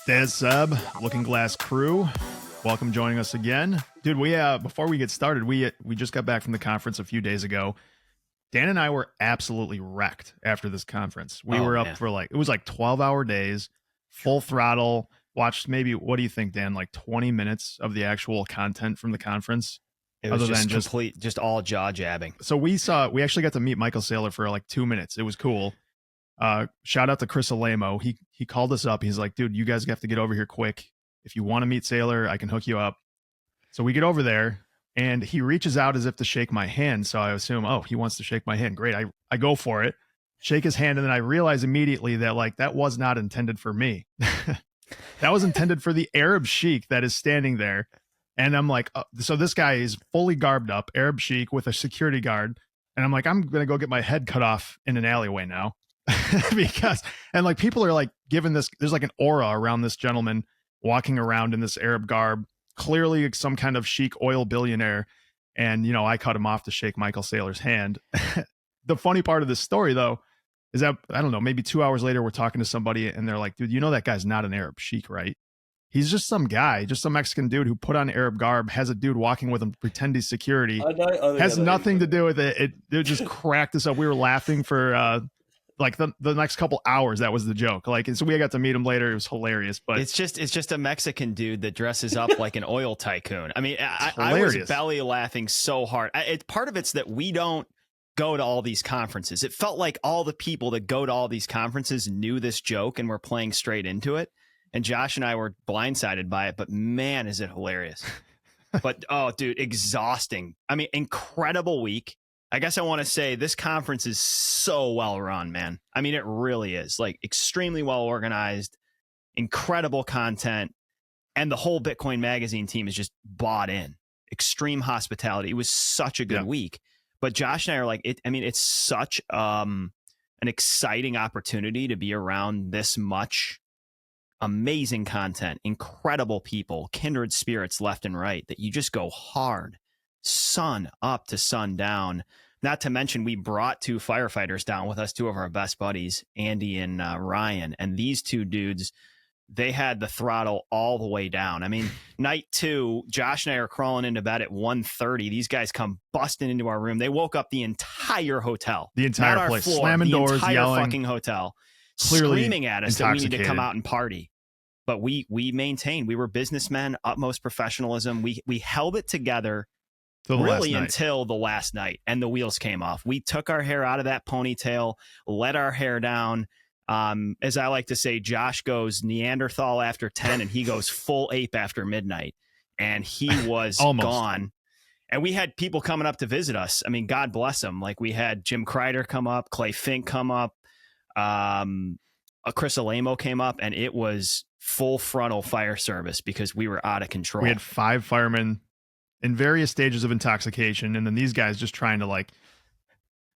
There's Seb, Looking Glass crew. Welcome joining us again. Dude, before we get started, we just got back from the conference a few days ago. Dan and I were absolutely wrecked after this conference. We were up for it was like 12-hour days, full throttle. Watched maybe, what do you think, Dan, like 20 minutes of the actual content from the conference? It was just all jaw jabbing. So we actually got to meet Michael Saylor for like 2 minutes. It was cool. Shout out to Chris Alamo. He called us up. He's like, dude, you guys have to get over here quick. If you want to meet Saylor, I can hook you up. So we get over there and he reaches out as if to shake my hand. So I assume, oh, he wants to shake my hand. Great. I go for it, shake his hand. And then I realize immediately that that was not intended for me. That was intended for the Arab sheik that is standing there. And I'm like, so this guy is fully garbed up, Arab sheik with a security guard. And I'm like, I'm going to go get my head cut off in an alleyway now. And like people are like giving this, there's like an aura around this gentleman walking around in this Arab garb, clearly some kind of chic oil billionaire. And, I cut him off to shake Michael Saylor's hand. The funny part of this story, though, is that, I don't know, maybe 2 hours later, we're talking to somebody and they're like, dude, that guy's not an Arab sheik, right? He's just some guy, just some Mexican dude who put on Arab garb, has a dude walking with him, pretend he's security. Has nothing to do with it. It just cracked us up. We were laughing for like the next couple hours. That was the joke. So we got to meet him later. It was hilarious. But it's just a Mexican dude that dresses up like an oil tycoon. I mean, I was belly laughing so hard. Part of it's that we don't go to all these conferences. It felt like all the people that go to all these conferences knew this joke and were playing straight into it. And Josh and I were blindsided by it, but man, is it hilarious. But, oh, dude, exhausting. I mean, incredible week. I guess I want to say this conference is so well run, man. I mean, it really is, like, extremely well organized, incredible content. And the whole Bitcoin Magazine team is just bought in. Extreme hospitality. It was such a good week. But Josh and I are like, it's such an exciting opportunity to be around this much amazing content, incredible people, kindred spirits left and right, that you just go hard, sun up to sun down. Not to mention, we brought 2 firefighters down with us, 2 of our best buddies, Andy and Ryan. And these 2 dudes, they had the throttle all the way down. I mean, night 2, Josh and I are crawling into bed at 1:30. These guys come busting into our room. They woke up the entire hotel, the entire place, floor, slamming doors, entire yelling, fucking hotel, clearly screaming at us that we need to come out and party. But we maintained. We were businessmen, utmost professionalism. We held it together really until the last night, and the wheels came off. We took our hair out of that ponytail, let our hair down. As I like to say, Josh goes Neanderthal after 10, and he goes full ape after midnight. And he was gone. And we had people coming up to visit us. I mean, God bless them. Like, we had Jim Kreider come up, Clay Fink come up, Chris Alamo came up, and it was full frontal fire service because we were out of control. We had 5 firemen in various stages of intoxication, and then these guys just trying to like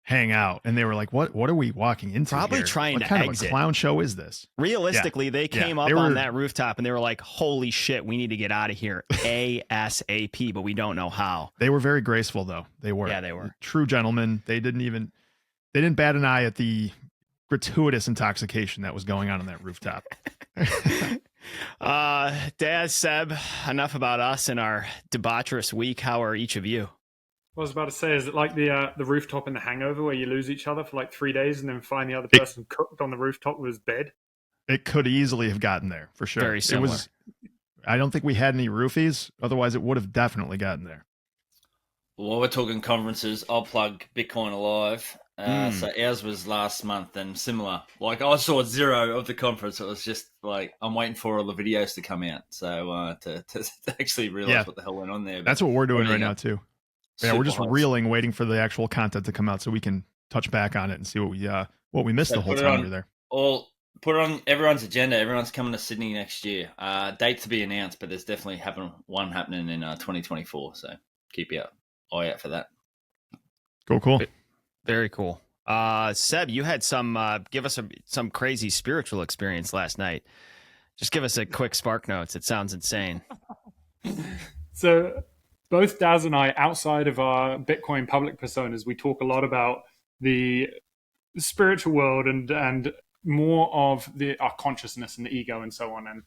hang out, and they were like, what are we walking into? Probably here? Trying what to kind exit. Of a clown show is this? Realistically, they came up on that rooftop and they were like, holy shit, we need to get out of here ASAP, but we don't know how. They were very graceful, though. They were. Yeah, they were. True gentlemen. They didn't bat an eye at the gratuitous intoxication that was going on that rooftop. Daz, Seb, enough about us and our debaucherous week. How are each of you? I was about to say, is it like the rooftop in The Hangover where you lose each other for like 3 days and then find the other person cooked on the rooftop with his bed? It could easily have gotten there, for sure. Very similar. I don't think we had any roofies. Otherwise, it would have definitely gotten there. Well, while we're talking conferences, I'll plug Bitcoin Alive. So ours was last month and similar. Like, I saw 0 of the conference. It was just like, I'm waiting for all the videos to come out. So to actually realize what the hell went on there. But that's what we're doing right now, too. Yeah, we're just hot. reeling, waiting for the actual content to come out so we can touch back on it and see what we missed the whole time we were there. Put it on everyone's agenda. Everyone's coming to Sydney next year. Date to be announced, but there's definitely one happening in 2024. So keep your eye out for that. Cool. Very cool. Seb, you had give us some crazy spiritual experience last night. Just give us a quick Spark Notes. It sounds insane. So both Daz and I, outside of our Bitcoin public personas, we talk a lot about the spiritual world and more of our consciousness and the ego and so on. And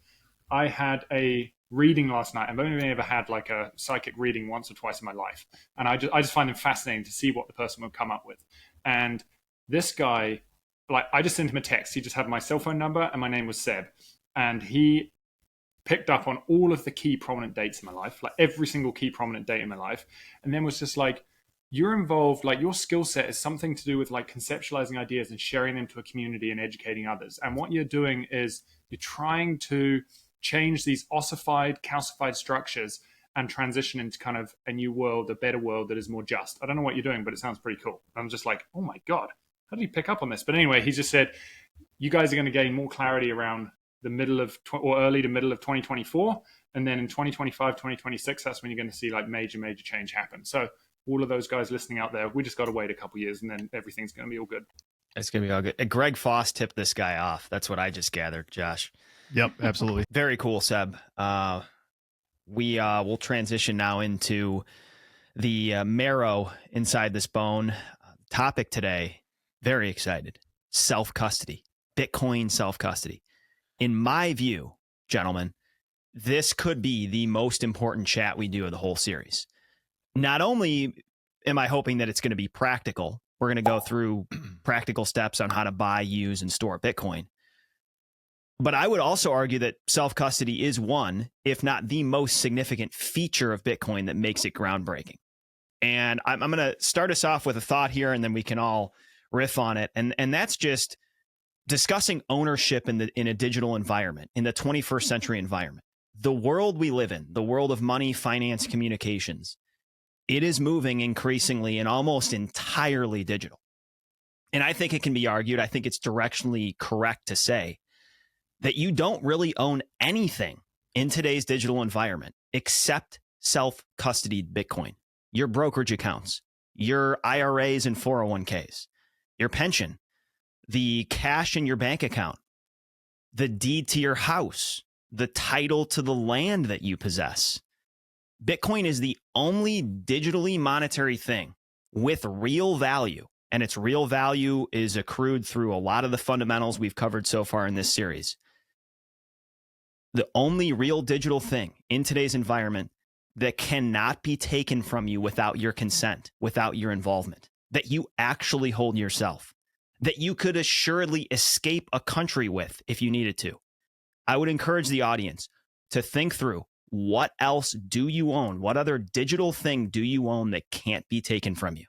I had a reading last night. I've only ever had like a psychic reading once or twice in my life, and I just find them fascinating to see what the person would come up with. And this guy, like, I just sent him a text. He just had my cell phone number and my name was Seb, and he picked up on all of the key prominent dates in my life, like every single key prominent date in my life, and then was just like, you're involved, like your skill set is something to do with like conceptualizing ideas and sharing them to a community and educating others. And what you're doing is you're trying to change these ossified, calcified structures and transition into kind of a new world, a better world that is more just. I don't know what you're doing, but it sounds pretty cool. I'm just like, oh my God, how did you pick up on this? But anyway, he just said, you guys are going to gain more clarity around the middle of or early to middle of 2024. And then in 2025, 2026, that's when you're going to see like major change happen. So all of those guys listening out there, we just got to wait a couple years and then everyththing's going to be all good. It's going to be all good. Greg Foss tipped this guy off. That's what I just gathered, Josh. Yep, absolutely. Very cool, Seb. We'll transition now into the marrow inside this bone. Topic today, very excited. Self-custody, Bitcoin self-custody. In my view, gentlemen, this could be the most important chat we do of the whole series. Not only am I hoping that it's going to be practical, we're going to go through practical steps on how to buy, use, and store Bitcoin. But I would also argue that self-custody is one, if not the most significant feature of Bitcoin that makes it groundbreaking. And I'm going to start us off with a thought here, and then we can all riff on it. And that's just discussing ownership in a digital environment, in the 21st century environment. The world we live in, the world of money, finance, communications, it is moving increasingly and almost entirely digital. And I think it can be argued, I think it's directionally correct to say that you don't really own anything in today's digital environment except self-custodied Bitcoin, your brokerage accounts, your IRAs and 401ks, your pension, the cash in your bank account, the deed to your house, the title to the land that you possess. Bitcoin is the only digitally monetary thing with real value, and its real value is accrued through a lot of the fundamentals we've covered so far in this series. The only real digital thing in today's environment that cannot be taken from you without your consent, without your involvement, that you actually hold yourself, that you could assuredly escape a country with if you needed to. I would encourage the audience to think through, what else do you own? What other digital thing do you own that can't be taken from you?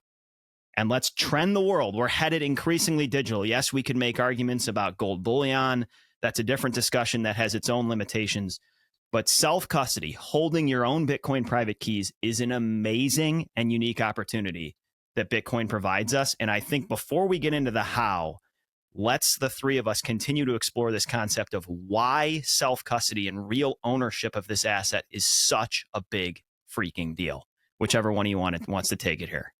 And let's trend the world. We're headed increasingly digital. Yes, we could make arguments about gold bullion. That's a different discussion that has its own limitations. But self-custody, holding your own Bitcoin private keys, is an amazing and unique opportunity that Bitcoin provides us. And I think before we get into the how, let's the three of us continue to explore this concept of why self-custody and real ownership of this asset is such a big freaking deal. Whichever one of you wants to take it here.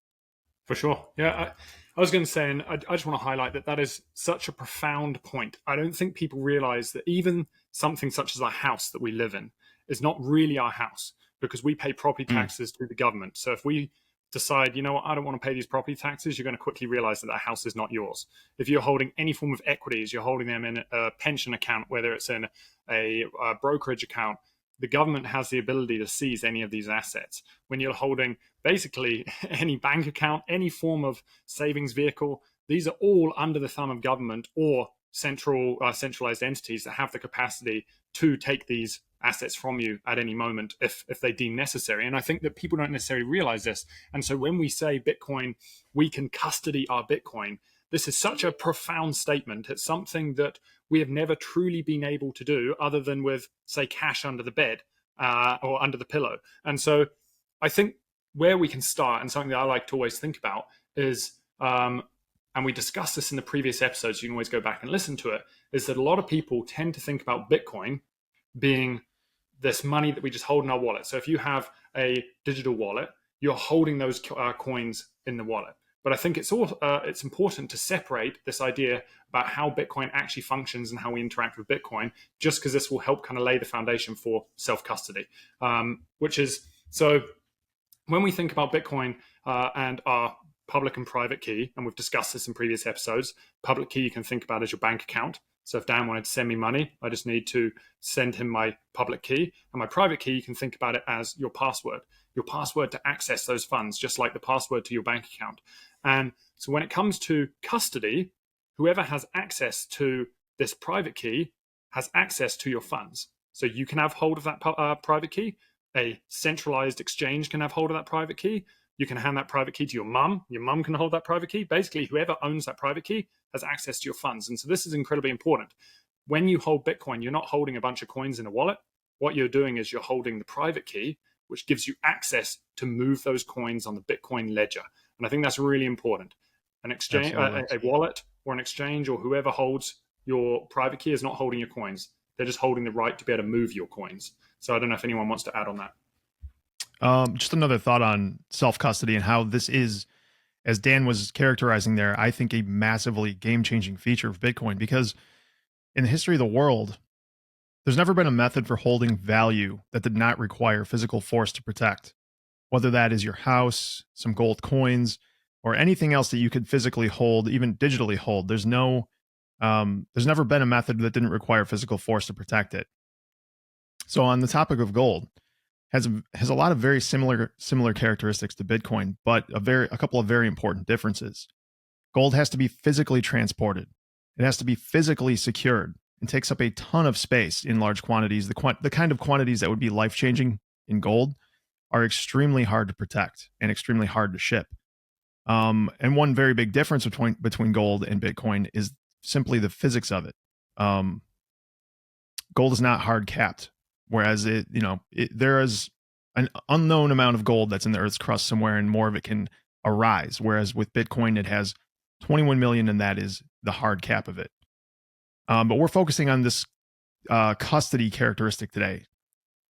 For sure. Yeah, I was going to say, and I just want to highlight that is such a profound point. I don't think people realize that even something such as a house that we live in is not really our house, because we pay property taxes to the government. So if we decide, you know what, I don't want to pay these property taxes, you're going to quickly realize that house is not yours. If you're holding any form of equities, you're holding them in a pension account, whether it's in a brokerage account, the government has the ability to seize any of these assets. When you're holding basically any bank account, any form of savings vehicle, these are all under the thumb of government or centralized entities that have the capacity to take these assets from you at any moment if they deem necessary. And I think that people don't necessarily realize this. And so when we say Bitcoin, we can custody our Bitcoin, this is such a profound statement. It's something that we have never truly been able to do other than with, say, cash under the bed or under the pillow. And so I think where we can start, and something that I like to always think about is, and we discussed this in the previous episodes, you can always go back and listen to it, is that a lot of people tend to think about Bitcoin being this money that we just hold in our wallet. So if you have a digital wallet, you're holding those coins in the wallet. But I think it's important to separate this idea about how Bitcoin actually functions and how we interact with Bitcoin, just because this will help kind of lay the foundation for self-custody, which is, so when we think about Bitcoin and our public and private key, and we've discussed this in previous episodes, public key you can think about as your bank account. So if Dan wanted to send me money, I just need to send him my public key. And my private key, you can think about it as your password to access those funds, just like the password to your bank account. And so when it comes to custody, whoever has access to this private key has access to your funds. So you can have hold of that private key. A centralized exchange can have hold of that private key. You can hand that private key to your mum. Your mum can hold that private key. Basically, whoever owns that private key has access to your funds. And so this is incredibly important. When you hold Bitcoin, you're not holding a bunch of coins in a wallet. What you're doing is you're holding the private key, which gives you access to move those coins on the Bitcoin ledger. And I think that's really important. An exchange, a wallet or an exchange or whoever holds your private key is not holding your coins. They're just holding the right to be able to move your coins. So I don't know if anyone wants to add on that. Just another thought on self-custody and how this is, as Dan was characterizing there, I think a massively game-changing feature of Bitcoin, because in the history of the world, there's never been a method for holding value that did not require physical force to protect, whether that is your house, some gold coins, or anything else that you could physically hold, even digitally hold. There's never been a method that didn't require physical force to protect it. So on the topic of gold, has a lot of very similar characteristics to Bitcoin, but a couple of very important differences. Gold has to be physically transported. It has to be physically secured and takes up a ton of space in large quantities. The kind of quantities that would be life-changing in gold are extremely hard to protect and extremely hard to ship. And one very big difference between gold and Bitcoin is simply the physics of it. Gold is not hard capped. Whereas there is an unknown amount of gold that's in the Earth's crust somewhere, and more of it can arise. Whereas with Bitcoin, it has 21 million, and that is the hard cap of it. But we're focusing on this custody characteristic today.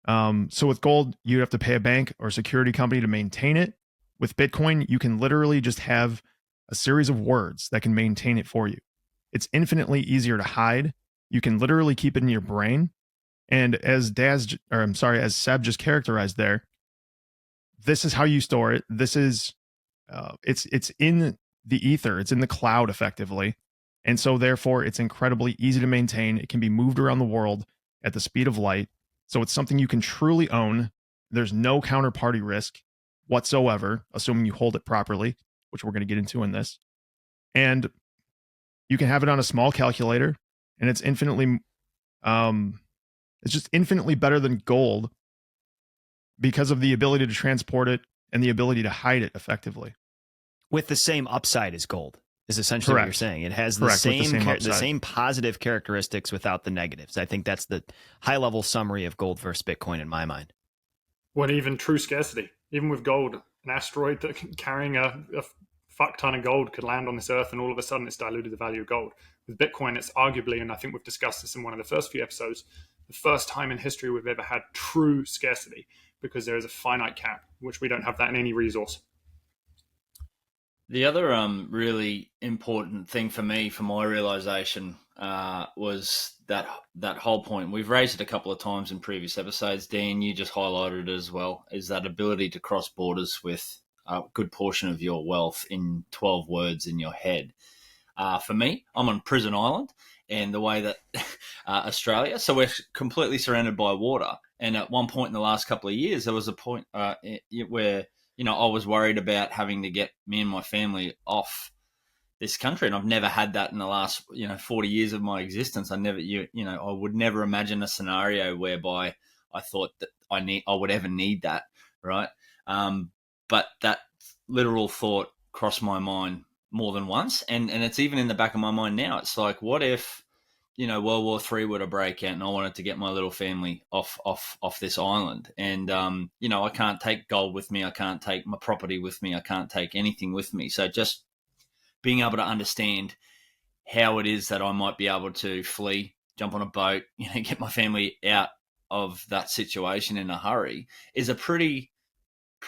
So with gold, you have to pay a bank or security company to maintain it. With Bitcoin, you can literally just have a series of words that can maintain it for you. It's infinitely easier to hide. You can literally keep it in your brain. And as Seb just characterized there, this is how you store it. This is, it's in the ether. It's in the cloud effectively. And so therefore it's incredibly easy to maintain. It can be moved around the world at the speed of light. So it's something you can truly own. There's no counterparty risk whatsoever, assuming you hold it properly, which we're going to get into in this. And you can have it on a small calculator, and it's just infinitely better than gold because of the ability to transport it and the ability to hide it effectively. With the same upside as gold is essentially what you're saying. It has the same positive characteristics without the negatives. I think that's the high-level summary of gold versus Bitcoin in my mind. Well, even true scarcity. Even with gold, an asteroid that carrying a fuck ton of gold could land on this earth, and all of a sudden it's diluted the value of gold. With Bitcoin, it's arguably, and I think we've discussed this in one of the first few episodes, the first time in history we've ever had true scarcity, because there is a finite cap, which we don't have that in any resource. The other really important thing for me, for my realization, was that whole point. We've raised it a couple of times in previous episodes. Dan, you just highlighted it as well, is that ability to cross borders with a good portion of your wealth in 12 words in your head. For me, I'm on Prison Island, and the way that Australia, so we're completely surrounded by water. And at one point in the last couple of years, there was a point where, I was worried about having to get me and my family off this country. And I've never had that in the last, 40 years of my existence. I would never imagine a scenario whereby I thought that I would ever need that. Right. But that literal thought crossed my mind more than once. And it's even in the back of my mind now. It's like, what if, World War III were to break out and I wanted to get my little family off this island? And, I can't take gold with me. I can't take my property with me. I can't take anything with me. So just being able to understand how it is that I might be able to flee, jump on a boat, get my family out of that situation in a hurry is a pretty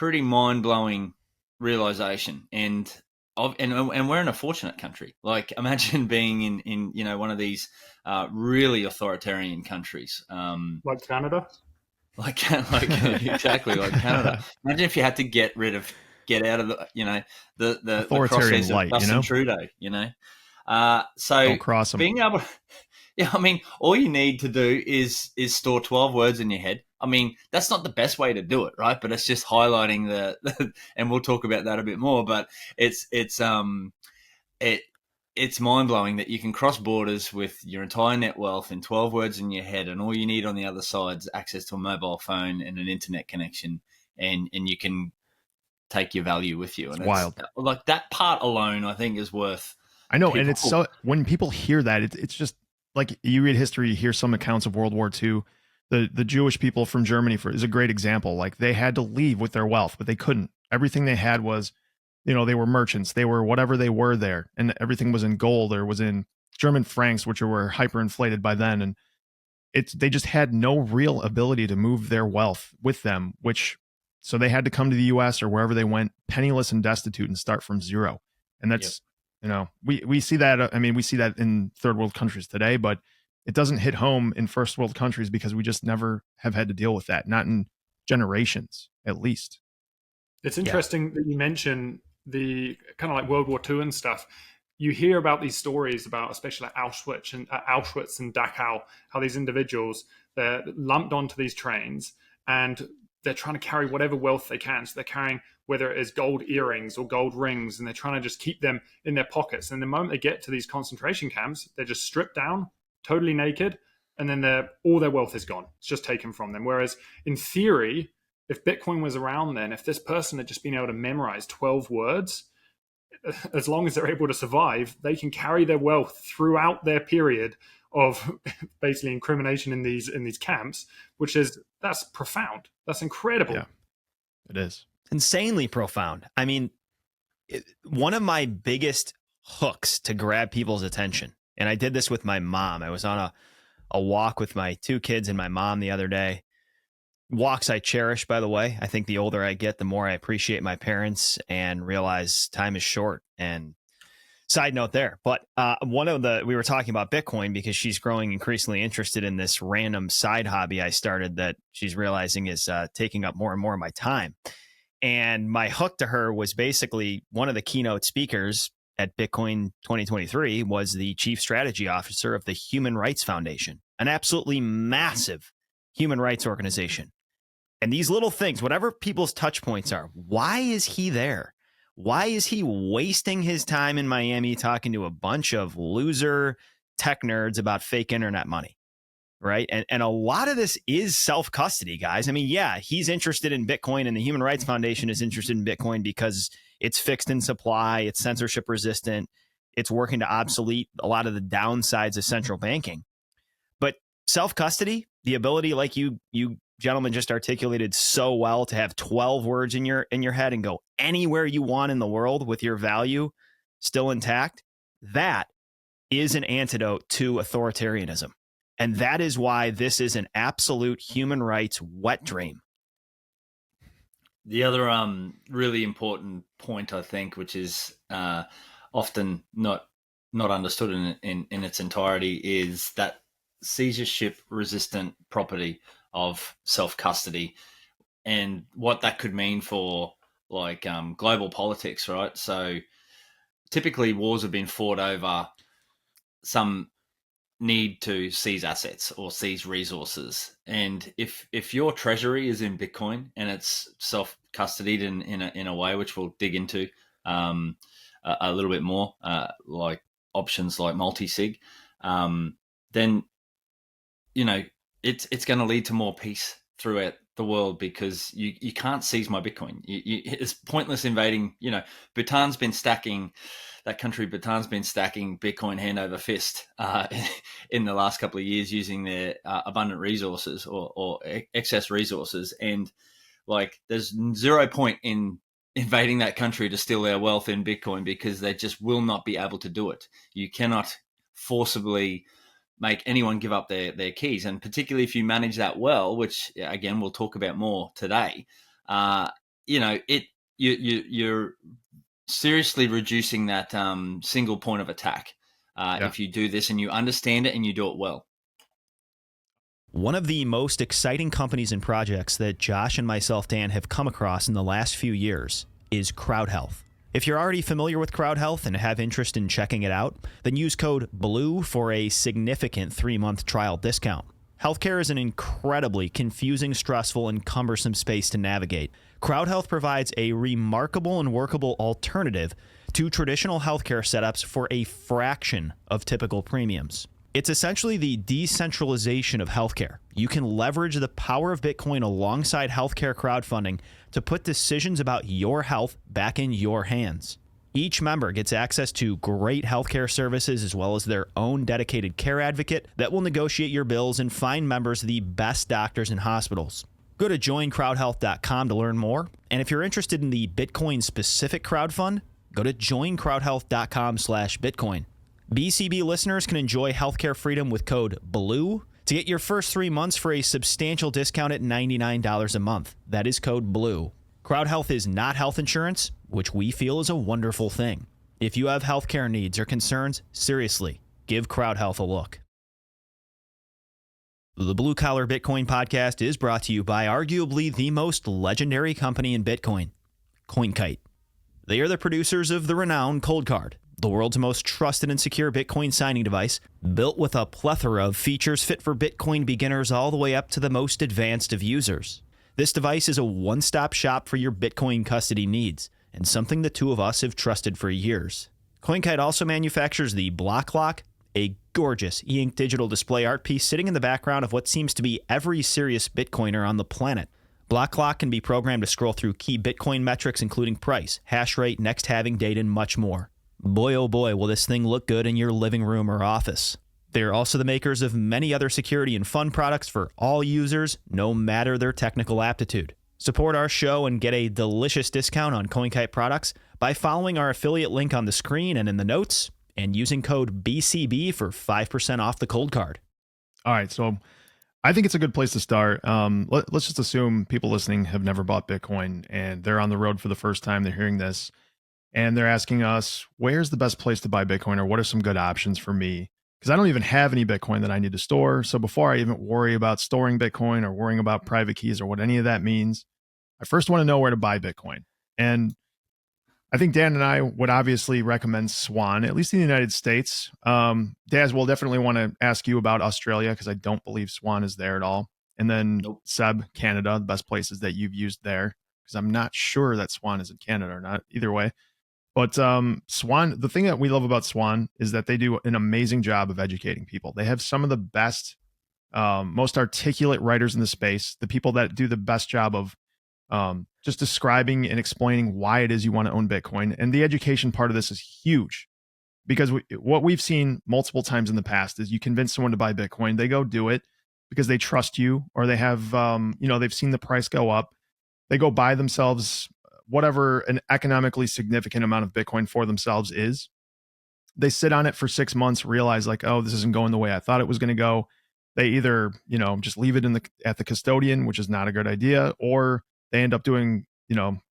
mind-blowing realization. And we're in a fortunate country. Like, imagine being in one of these really authoritarian countries, like Canada. exactly like Canada. Imagine if you had to get out of the authoritarian crosshairs light, of Justin Trudeau. So don't cross them. Being able, yeah, I mean, all you need to do is store 12 words in your head. I mean, that's not the best way to do it, right? But it's just highlighting and we'll talk about that a bit more. But it's mind blowing that you can cross borders with your entire net wealth in 12 words in your head, and all you need on the other side is access to a mobile phone and an internet connection, and you can take your value with you. And it's wild. Like that part alone, I think, is worth. I know, and it's so when people hear that, it's just like you read history, you hear some accounts of World War II. The Jewish people from Germany is a great example. Like they had to leave with their wealth, but they couldn't. Everything they had was, they were merchants. They were whatever they were there, and everything was in gold or was in German francs, which were hyperinflated by then. And they just had no real ability to move their wealth with them, so they had to come to the U.S. or wherever they went, penniless and destitute, and start from zero. And that's, we see that. I mean, we see that in third world countries today, but it doesn't hit home in first world countries because we just never have had to deal with that, not in generations, at least. It's interesting that you mention the kind of like World War II and stuff. You hear about these stories about, especially like Auschwitz and Dachau, how these individuals, they're lumped onto these trains and they're trying to carry whatever wealth they can. So they're carrying, whether it is gold earrings or gold rings, and they're trying to just keep them in their pockets. And the moment they get to these concentration camps, they're just stripped down, totally naked, and then all their wealth is gone. It's just taken from them. Whereas in theory, if Bitcoin was around then, if this person had just been able to memorize 12 words, as long as they're able to survive, they can carry their wealth throughout their period of basically incrimination in these camps, that's profound. That's incredible. Yeah, it is. Insanely profound. I mean, one of my biggest hooks to grab people's attention, and I did this with my mom. I was on a walk with my 2 kids and my mom the other day. Walks I cherish, by the way. I think the older I get, the more I appreciate my parents and realize time is short. And side note there. But we were talking about Bitcoin because she's growing increasingly interested in this random side hobby I started that she's realizing is taking up more and more of my time. And my hook to her was basically one of the keynote speakers at Bitcoin 2023 was the chief strategy officer of the Human Rights Foundation, an absolutely massive human rights organization. And these little things, whatever people's touch points are, why is he there? Why is he wasting his time in Miami talking to a bunch of loser tech nerds about fake internet money? Right. And a lot of this is self-custody, guys. I mean, yeah, he's interested in Bitcoin, and the Human Rights Foundation is interested in Bitcoin because it's fixed in supply, it's censorship resistant, it's working to obsolete a lot of the downsides of central banking. But self-custody, the ability, like you gentlemen just articulated so well, to have 12 words in your head and go anywhere you want in the world with your value still intact, that is an antidote to authoritarianism. And that is why this is an absolute human rights wet dream. The other really important point, I think, which is often not understood in its entirety, is that censorship-resistant property of self-custody and what that could mean for like global politics, right? So typically wars have been fought over some need to seize assets or seize resources. And if your treasury is in Bitcoin and it's self-custodied in a way, which we'll dig into a little bit more, like options like multisig, then it's going to lead to more peace throughout the world, because you can't seize my Bitcoin. It's pointless invading. Bhutan's been stacking. That country, Bhutan's been stacking Bitcoin hand over fist in the last couple of years using their abundant resources or excess resources. And like, there's 0 point in invading that country to steal their wealth in Bitcoin, because they just will not be able to do it. You cannot forcibly make anyone give up their keys. And particularly if you manage that well, which again, we'll talk about more today, you're seriously reducing that single point of attack if you do this and you understand it and you do it well. One of the most exciting companies and projects that Josh and myself, Dan, have come across in the last few years is CrowdHealth. If you're already familiar with CrowdHealth and have interest in checking it out, then use code BLUE for a significant 3-month trial discount. Healthcare is an incredibly confusing, stressful, and cumbersome space to navigate. CrowdHealth provides a remarkable and workable alternative to traditional healthcare setups for a fraction of typical premiums. It's essentially the decentralization of healthcare. You can leverage the power of Bitcoin alongside healthcare crowdfunding to put decisions about your health back in your hands. Each member gets access to great healthcare services as well as their own dedicated care advocate that will negotiate your bills and find members the best doctors and hospitals. Go to joincrowdhealth.com to learn more. And if you're interested in the Bitcoin-specific crowdfund, go to joincrowdhealth.com/Bitcoin. BCB listeners can enjoy healthcare freedom with code BLUE to get your first 3 months for a substantial discount at $99 a month. That is code BLUE. CrowdHealth is not health insurance, which we feel is a wonderful thing. If you have healthcare needs or concerns, seriously, give CrowdHealth a look. The Blue Collar Bitcoin podcast is brought to you by arguably the most legendary company in Bitcoin, CoinKite. They are the producers of the renowned Cold Card, the world's most trusted and secure Bitcoin signing device, built with a plethora of features fit for Bitcoin beginners all the way up to the most advanced of users. This device is a one-stop shop for your Bitcoin custody needs, and something the two of us have trusted for years. CoinKite also manufactures the Block Lock, a gorgeous e-ink digital display art piece sitting in the background of what seems to be every serious Bitcoiner on the planet. Block Lock can be programmed to scroll through key Bitcoin metrics including price, hash rate, next halving date, and much more. Boy, oh boy, will this thing look good in your living room or office. They are also the makers of many other security and fun products for all users, no matter their technical aptitude. Support our show and get a delicious discount on CoinKite products by following our affiliate link on the screen and in the notes, and using code BCB for 5% off the Cold Card. All right, so I think it's a good place to start. Let's just assume people listening have never bought Bitcoin and they're on the road for the first time. They're hearing this and they're asking us, where's the best place to buy Bitcoin, or what are some good options for me? Because I don't even have any Bitcoin that I need to store. So before I even worry about storing Bitcoin or worrying about private keys or what any of that means, I first want to know where to buy Bitcoin. And I think Dan and I would obviously recommend Swan, at least in the United States. Daz, will definitely want to ask you about Australia because I don't believe Swan is there at all. And then Seb, Canada, the best places that you've used there, because I'm not sure that Swan is in Canada or not. Either way. But Swan, the thing that we love about Swan is that they do an amazing job of educating people. They have some of the best, most articulate writers in the space, the people that do the best job of just describing and explaining why it is you want to own Bitcoin. And the education part of this is huge because what we've seen multiple times in the past is you convince someone to buy Bitcoin, they go do it because they trust you, or they have, they've seen the price go up. They go buy themselves whatever an economically significant amount of Bitcoin for themselves is. They sit on it for 6 months, realize like, oh, this isn't going the way I thought it was going to go. They either, just leave it at the custodian, which is not a good idea, or they end up doing,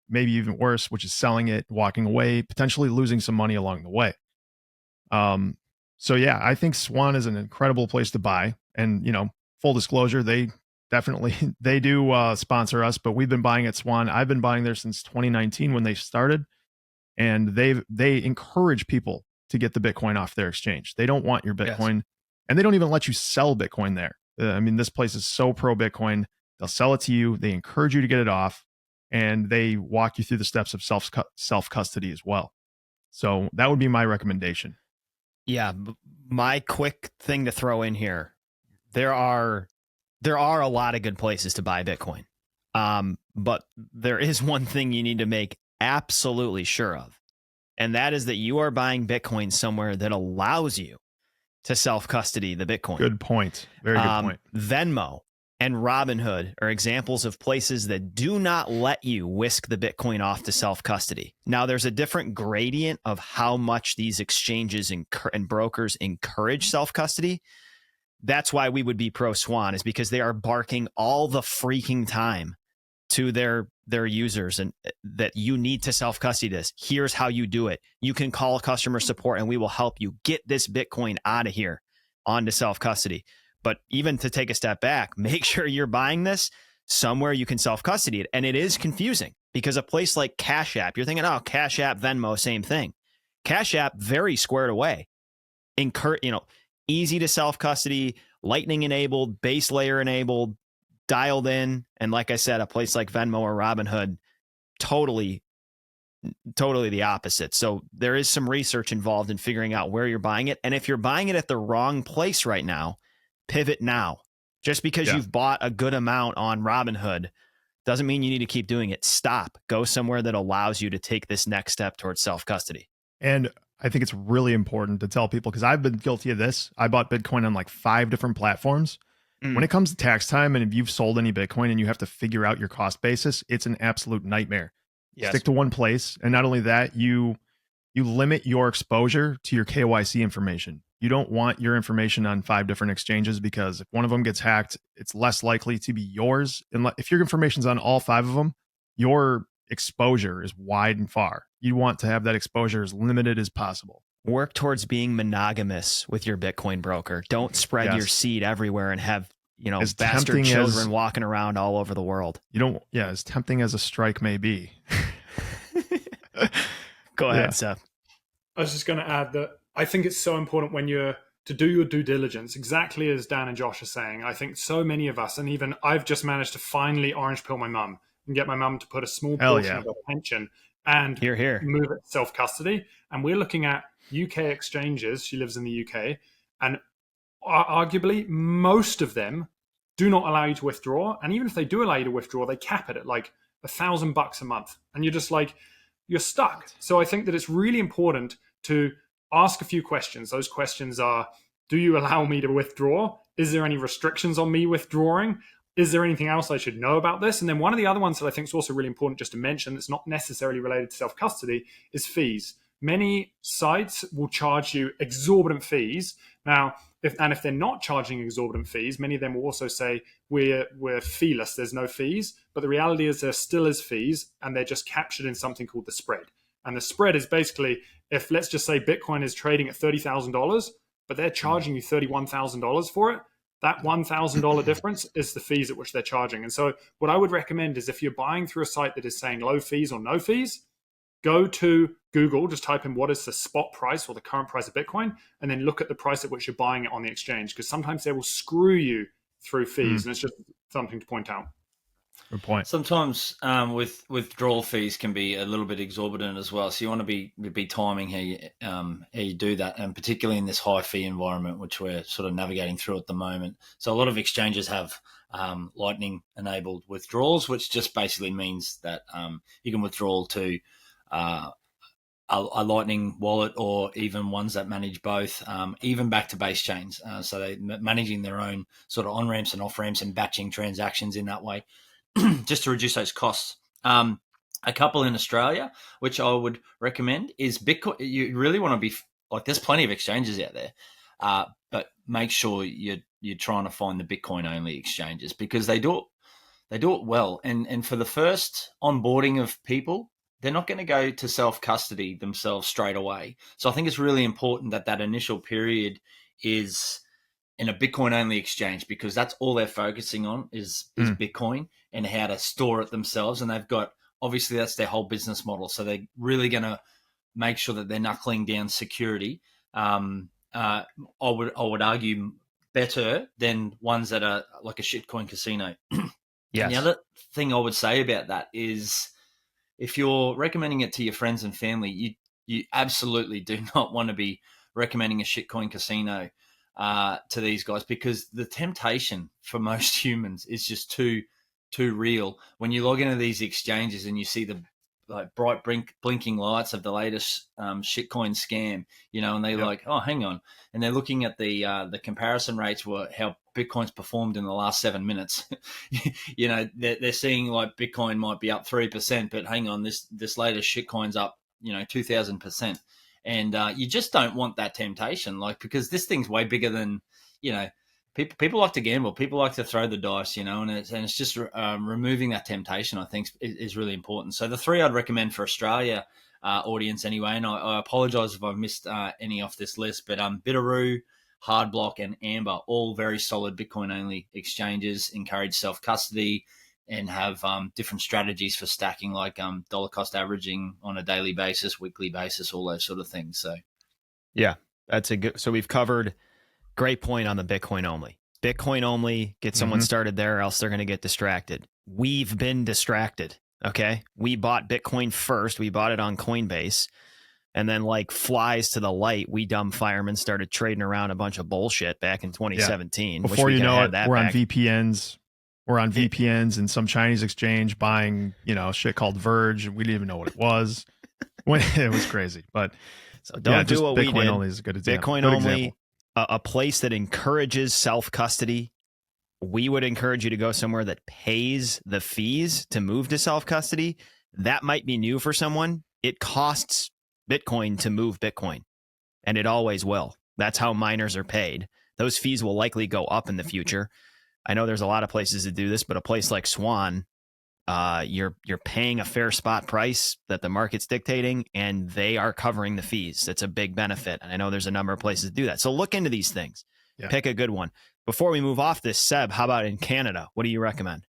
maybe even worse, which is selling it, walking away, potentially losing some money along the way. So yeah, I think Swan is an incredible place to buy. And, full disclosure, they do sponsor us, but we've been buying at Swan. I've been buying there since 2019 when they started, and they encourage people to get the Bitcoin off their exchange. They don't want your Bitcoin, and they don't even let you sell Bitcoin there. This place is so pro Bitcoin. They'll sell it to you. They encourage you to get it off, and they walk you through the steps of self custody as well. So that would be my recommendation. Yeah, my quick thing to throw in here: there are a lot of good places to buy Bitcoin, but there is one thing you need to make absolutely sure of, and that is that you are buying Bitcoin somewhere that allows you to self custody the Bitcoin. Good point. Very good point. Venmo and Robinhood are examples of places that do not let you whisk the Bitcoin off to self-custody. Now, there's a different gradient of how much these exchanges and brokers encourage self-custody. That's why we would be pro Swan, is because they are barking all the freaking time to their users and that you need to self-custody this. Here's how you do it. You can call customer support and we will help you get this Bitcoin out of here onto self-custody. But even to take a step back, make sure you're buying this somewhere you can self-custody it. And it is confusing because a place like Cash App, you're thinking, oh, Cash App, Venmo, same thing. Cash App, very squared away. Easy to self-custody, Lightning enabled, base layer enabled, dialed in. And like I said, a place like Venmo or Robinhood, totally the opposite. So there is some research involved in figuring out where you're buying it. And if you're buying it at the wrong place right now, pivot now. Just because you've bought a good amount on Robinhood doesn't mean you need to keep doing it. Stop. Go somewhere that allows you to take this next step towards self-custody. And I think it's really important to tell people, because I've been guilty of this. I bought Bitcoin on like 5 different platforms. When it comes to tax time, and if you've sold any Bitcoin and you have to figure out your cost basis, it's an absolute nightmare. Yes. Stick to one place. And not only that, you limit your exposure to your KYC information. You don't want your information on 5 different exchanges, because if one of them gets hacked, it's less likely to be yours. And if your information's on all 5 of them, your exposure is wide and far. You want to have that exposure as limited as possible. Work towards being monogamous with your Bitcoin broker. Don't spread your seed everywhere and have, bastard children walking around all over the world. As tempting as a strike may be. Go ahead, Seth. I was just going to add that I think it's so important when you're to do your due diligence, exactly as Dan and Josh are saying. I think so many of us, and even I've just managed to finally orange pill my mum and get my mum to put a small portion of her pension and move it to self-custody. And we're looking at UK exchanges. She lives in the UK. And arguably, most of them do not allow you to withdraw. And even if they do allow you to withdraw, they cap it at like $1,000 a month. And you're just like, you're stuck. So I think that it's really important to ask a few questions. Those questions are, do you allow me to withdraw? Is there any restrictions on me withdrawing? Is there anything else I should know about this? And then one of the other ones that I think is also really important just to mention that's not necessarily related to self-custody is fees. Many sites will charge you exorbitant fees. Now, if they're not charging exorbitant fees, many of them will also say we're feeless, there's no fees. But the reality is there still is fees, and they're just captured in something called the spread. And the spread is basically, if let's just say Bitcoin is trading at $30,000, but they're charging you $31,000 for it, that $1,000 difference is the fees at which they're charging. And so what I would recommend is if you're buying through a site that is saying low fees or no fees, go to Google, just type in what is the spot price or the current price of Bitcoin, and then look at the price at which you're buying it on the exchange, because sometimes they will screw you through fees, and it's just something to point out. Good point. Sometimes with withdrawal fees can be a little bit exorbitant as well. So you want to be timing how you do that, and particularly in this high fee environment, which we're sort of navigating through at the moment. So a lot of exchanges have Lightning enabled withdrawals, which just basically means that you can withdraw to a Lightning wallet, or even ones that manage both, even back to base chains. So they're managing their own sort of on ramps and off ramps and batching transactions in that way, just to reduce those costs. A couple in Australia, which I would recommend, is Bitcoin. You really want to be like, there's plenty of exchanges out there, but make sure you're trying to find the Bitcoin only exchanges, because they do it well. And for the first onboarding of people, they're not going to go to self-custody themselves straight away. So I think it's really important that initial period is in a Bitcoin-only exchange, because that's all they're focusing on is Bitcoin and how to store it themselves. And they've got, obviously, that's their whole business model. So they're really going to make sure that they're knuckling down security. I would argue better than ones that are like a shitcoin casino. Yes. The other thing I would say about that is, if you're recommending it to your friends and family, you absolutely do not want to be recommending a shitcoin casino to these guys, because the temptation for most humans is just too real. When you log into these exchanges and you see the bright blinking lights of the latest shitcoin scam, and they're like, oh, hang on, and they're looking at the comparison rates were how Bitcoin's performed in the last 7 minutes. They're seeing like Bitcoin might be up 3%, but hang on, this latest shitcoin's up 2,000%, and you just don't want that temptation, because this thing's way bigger than people like to gamble, people like to throw the dice, and it's just removing that temptation, I think, is really important. So the 3 I'd recommend for Australia audience anyway, and I apologize if I've missed any off this list, but Bitteroo, Hardblock, and Amber, all very solid Bitcoin-only exchanges, encourage self-custody, and have different strategies for stacking, like dollar cost averaging on a daily basis, weekly basis, all those sort of things. So, yeah, that's a good. So we've covered. Great point on the Bitcoin only. Bitcoin only, get someone started there, or else they're going to get distracted. We've been distracted. Okay, we bought Bitcoin first. We bought it on Coinbase, and then like flies to the light, we dumb firemen started trading around a bunch of bullshit back in 2017. Yeah. Before you know it, we're on VPNs. We're on VPNs and some Chinese exchange buying, shit called Verge. We didn't even know what it was. It was crazy. But so don't do what Bitcoin we did. Only is a good example. Bitcoin good only, example. A place that encourages self-custody. We would encourage you to go somewhere that pays the fees to move to self-custody. That might be new for someone. It costs Bitcoin to move Bitcoin, and it always will. That's how miners are paid. Those fees will likely go up in the future. I know there's a lot of places that do this, but a place like Swan, you're paying a fair spot price that the market's dictating, and they are covering the fees. That's a big benefit. And I know there's a number of places that do that. So look into these things. Yeah. Pick a good one. Before we move off this, Seb, how about in Canada? What do you recommend?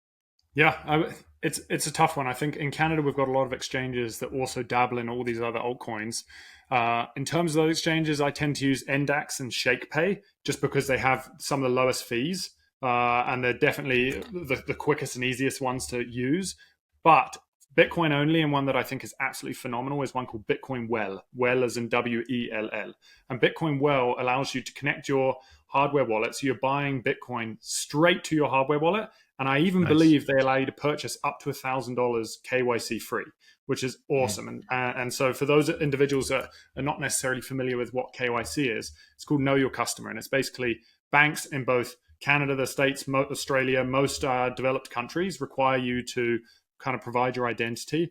Yeah, it's a tough one. I think in Canada, we've got a lot of exchanges that also dabble in all these other altcoins. In terms of those exchanges, I tend to use NDAX and ShakePay just because they have some of the lowest fees. And they're definitely the quickest and easiest ones to use. But Bitcoin only, and one that I think is absolutely phenomenal, is one called Bitcoin Well. Well as in WELL. And Bitcoin Well allows you to connect your hardware wallet. So you're buying Bitcoin straight to your hardware wallet. And I even believe they allow you to purchase up to $1,000 KYC free, which is awesome. And so for those individuals that are not necessarily familiar with what KYC is, it's called Know Your Customer. And it's basically banks in both Canada, the States, Australia, most developed countries require you to kind of provide your identity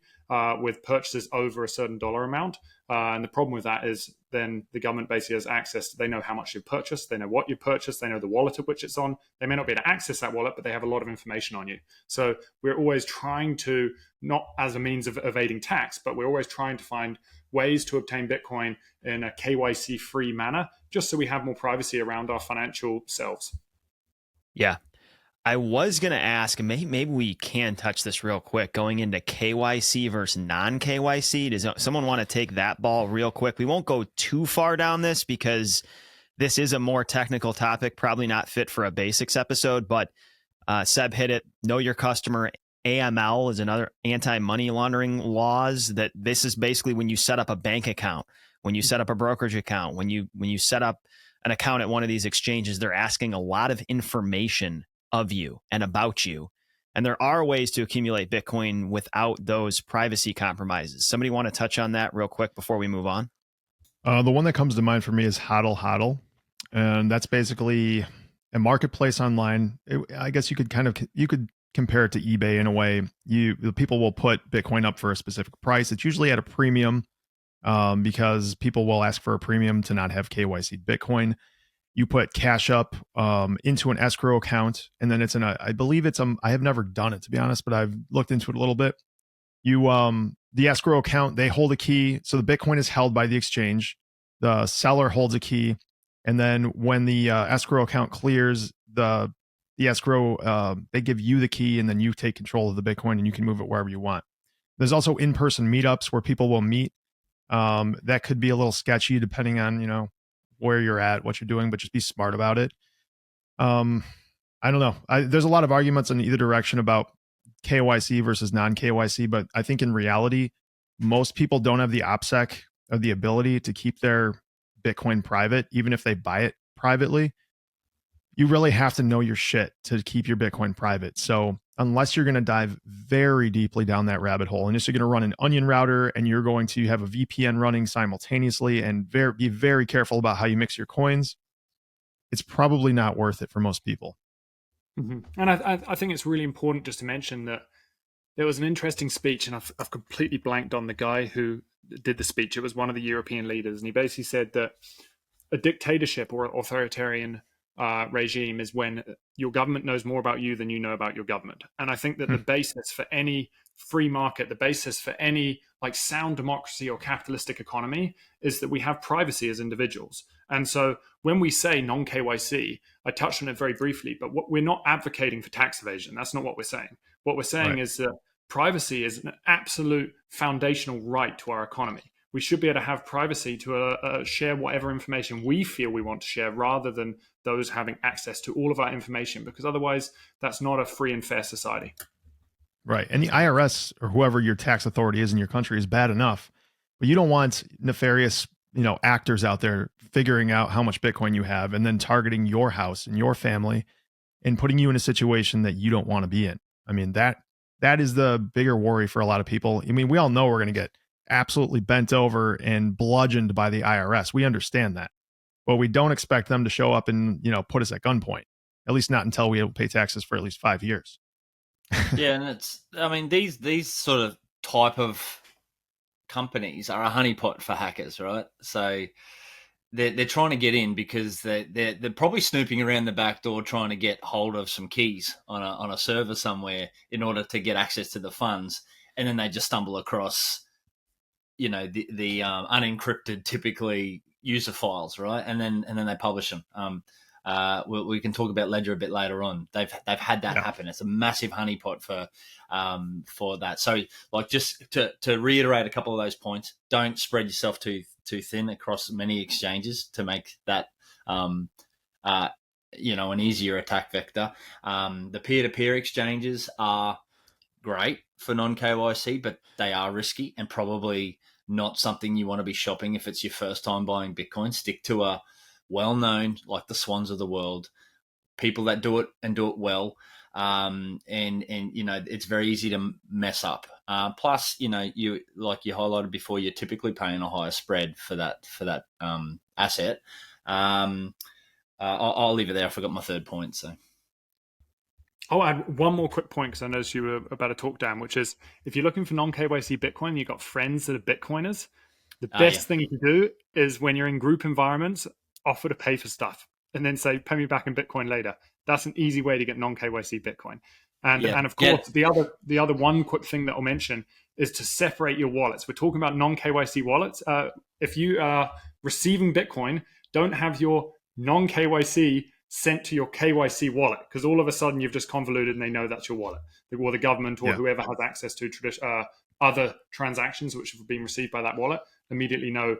with purchases over a certain dollar amount. And the problem with that is then the government basically has access. They know how much you've purchased. They know what you purchased. They know the wallet at which it's on. They may not be able to access that wallet, but they have a lot of information on you. So we're always trying to, not as a means of evading tax, but we're always trying to find ways to obtain Bitcoin in a KYC-free manner, just so we have more privacy around our financial selves. Yeah. I was going to ask, maybe we can touch this real quick, going into KYC versus non-KYC. Does someone want to take that ball real quick? We won't go too far down this because this is a more technical topic, probably not fit for a basics episode, but Seb hit it. Know your customer. AML is another anti-money laundering laws. That this is basically when you set up a bank account, when you set up a brokerage account, when you set up an account at one of these exchanges, they're asking a lot of information of you and about you. And there are ways to accumulate Bitcoin without those privacy compromises. Somebody want to touch on that real quick before we move on? The one that comes to mind for me is HODL HODL. And that's basically a marketplace online. I guess you could compare it to eBay in a way. The people will put Bitcoin up for a specific price. It's usually at a premium because people will ask for a premium to not have KYC Bitcoin. You put cash up into an escrow account, and then it's I believe it's I have never done it, to be honest, but I've looked into it a little bit. The escrow account, they hold a key. So the Bitcoin is held by the exchange. The seller holds a key. And then when the escrow account clears, the escrow, they give you the key, and then you take control of the Bitcoin and you can move it wherever you want. There's also in-person meetups where people will meet. That could be a little sketchy depending on, where you're at, what you're doing, but just be smart about it. I don't know. There's a lot of arguments in either direction about KYC versus non-KYC, but I think in reality, most people don't have the OPSEC or the ability to keep their Bitcoin private, even if they buy it privately. You really have to know your shit to keep your Bitcoin private. So unless you're going to dive very deeply down that rabbit hole, and you're going to run an onion router, and you're going to have a VPN running simultaneously, and be very careful about how you mix your coins, it's probably not worth it for most people. Mm-hmm. And I think it's really important just to mention that there was an interesting speech, and I've completely blanked on the guy who did the speech. It was one of the European leaders, and he basically said that a dictatorship or authoritarian regime is when your government knows more about you than you know about your government. And I think that the basis for any free market, the basis for any like sound democracy or capitalistic economy is that we have privacy as individuals. And so when we say non-KYC, I touched on it very briefly, but we're not advocating for tax evasion. That's not what we're saying. What we're saying is that privacy is an absolute foundational right to our economy. We should be able to have privacy to share whatever information we feel we want to share, rather than those having access to all of our information, because otherwise that's not a free and fair society. Right. And the IRS or whoever your tax authority is in your country is bad enough, but you don't want nefarious, actors out there figuring out how much Bitcoin you have and then targeting your house and your family and putting you in a situation that you don't want to be in. I mean, that is the bigger worry for a lot of people. I mean, we all know we're going to get absolutely bent over and bludgeoned by the IRS. We understand that, but we don't expect them to show up and, put us at gunpoint, at least not until we pay taxes for at least 5 years. Yeah. And these sort of type of companies are a honeypot for hackers, right? So they're trying to get in because they're probably snooping around the back door trying to get hold of some keys on a server somewhere in order to get access to the funds, and then they just stumble across the unencrypted, typically, user files, right? And then they publish them. We can talk about Ledger a bit later on. They've had that happen. It's a massive honeypot for that. So, like, just to reiterate a couple of those points, don't spread yourself too thin across many exchanges to make that an easier attack vector. The peer-to-peer exchanges are great for non-KYC, but they are risky and probably not something you want to be shopping if it's your first time buying Bitcoin. Stick to a well-known, like the Swans of the world, people that do it and do it well. And it's very easy to mess up. Plus, you, like you highlighted before, you're typically paying a higher spread for that asset. I'll leave it there. I forgot my third point. So I'll add one more quick point, because I noticed you were about to talk, Dan, which is if you're looking for non-KYC Bitcoin, you've got friends that are Bitcoiners. The best thing you can do is, when you're in group environments, offer to pay for stuff and then say, pay me back in Bitcoin later. That's an easy way to get non-KYC Bitcoin. And of course, the other one quick thing that I'll mention is to separate your wallets. We're talking about non-KYC wallets. If you are receiving Bitcoin, don't have your non-KYC sent to your KYC wallet, because all of a sudden you've just convoluted and they know that's your wallet, or the government or whoever has access to other transactions which have been received by that wallet immediately know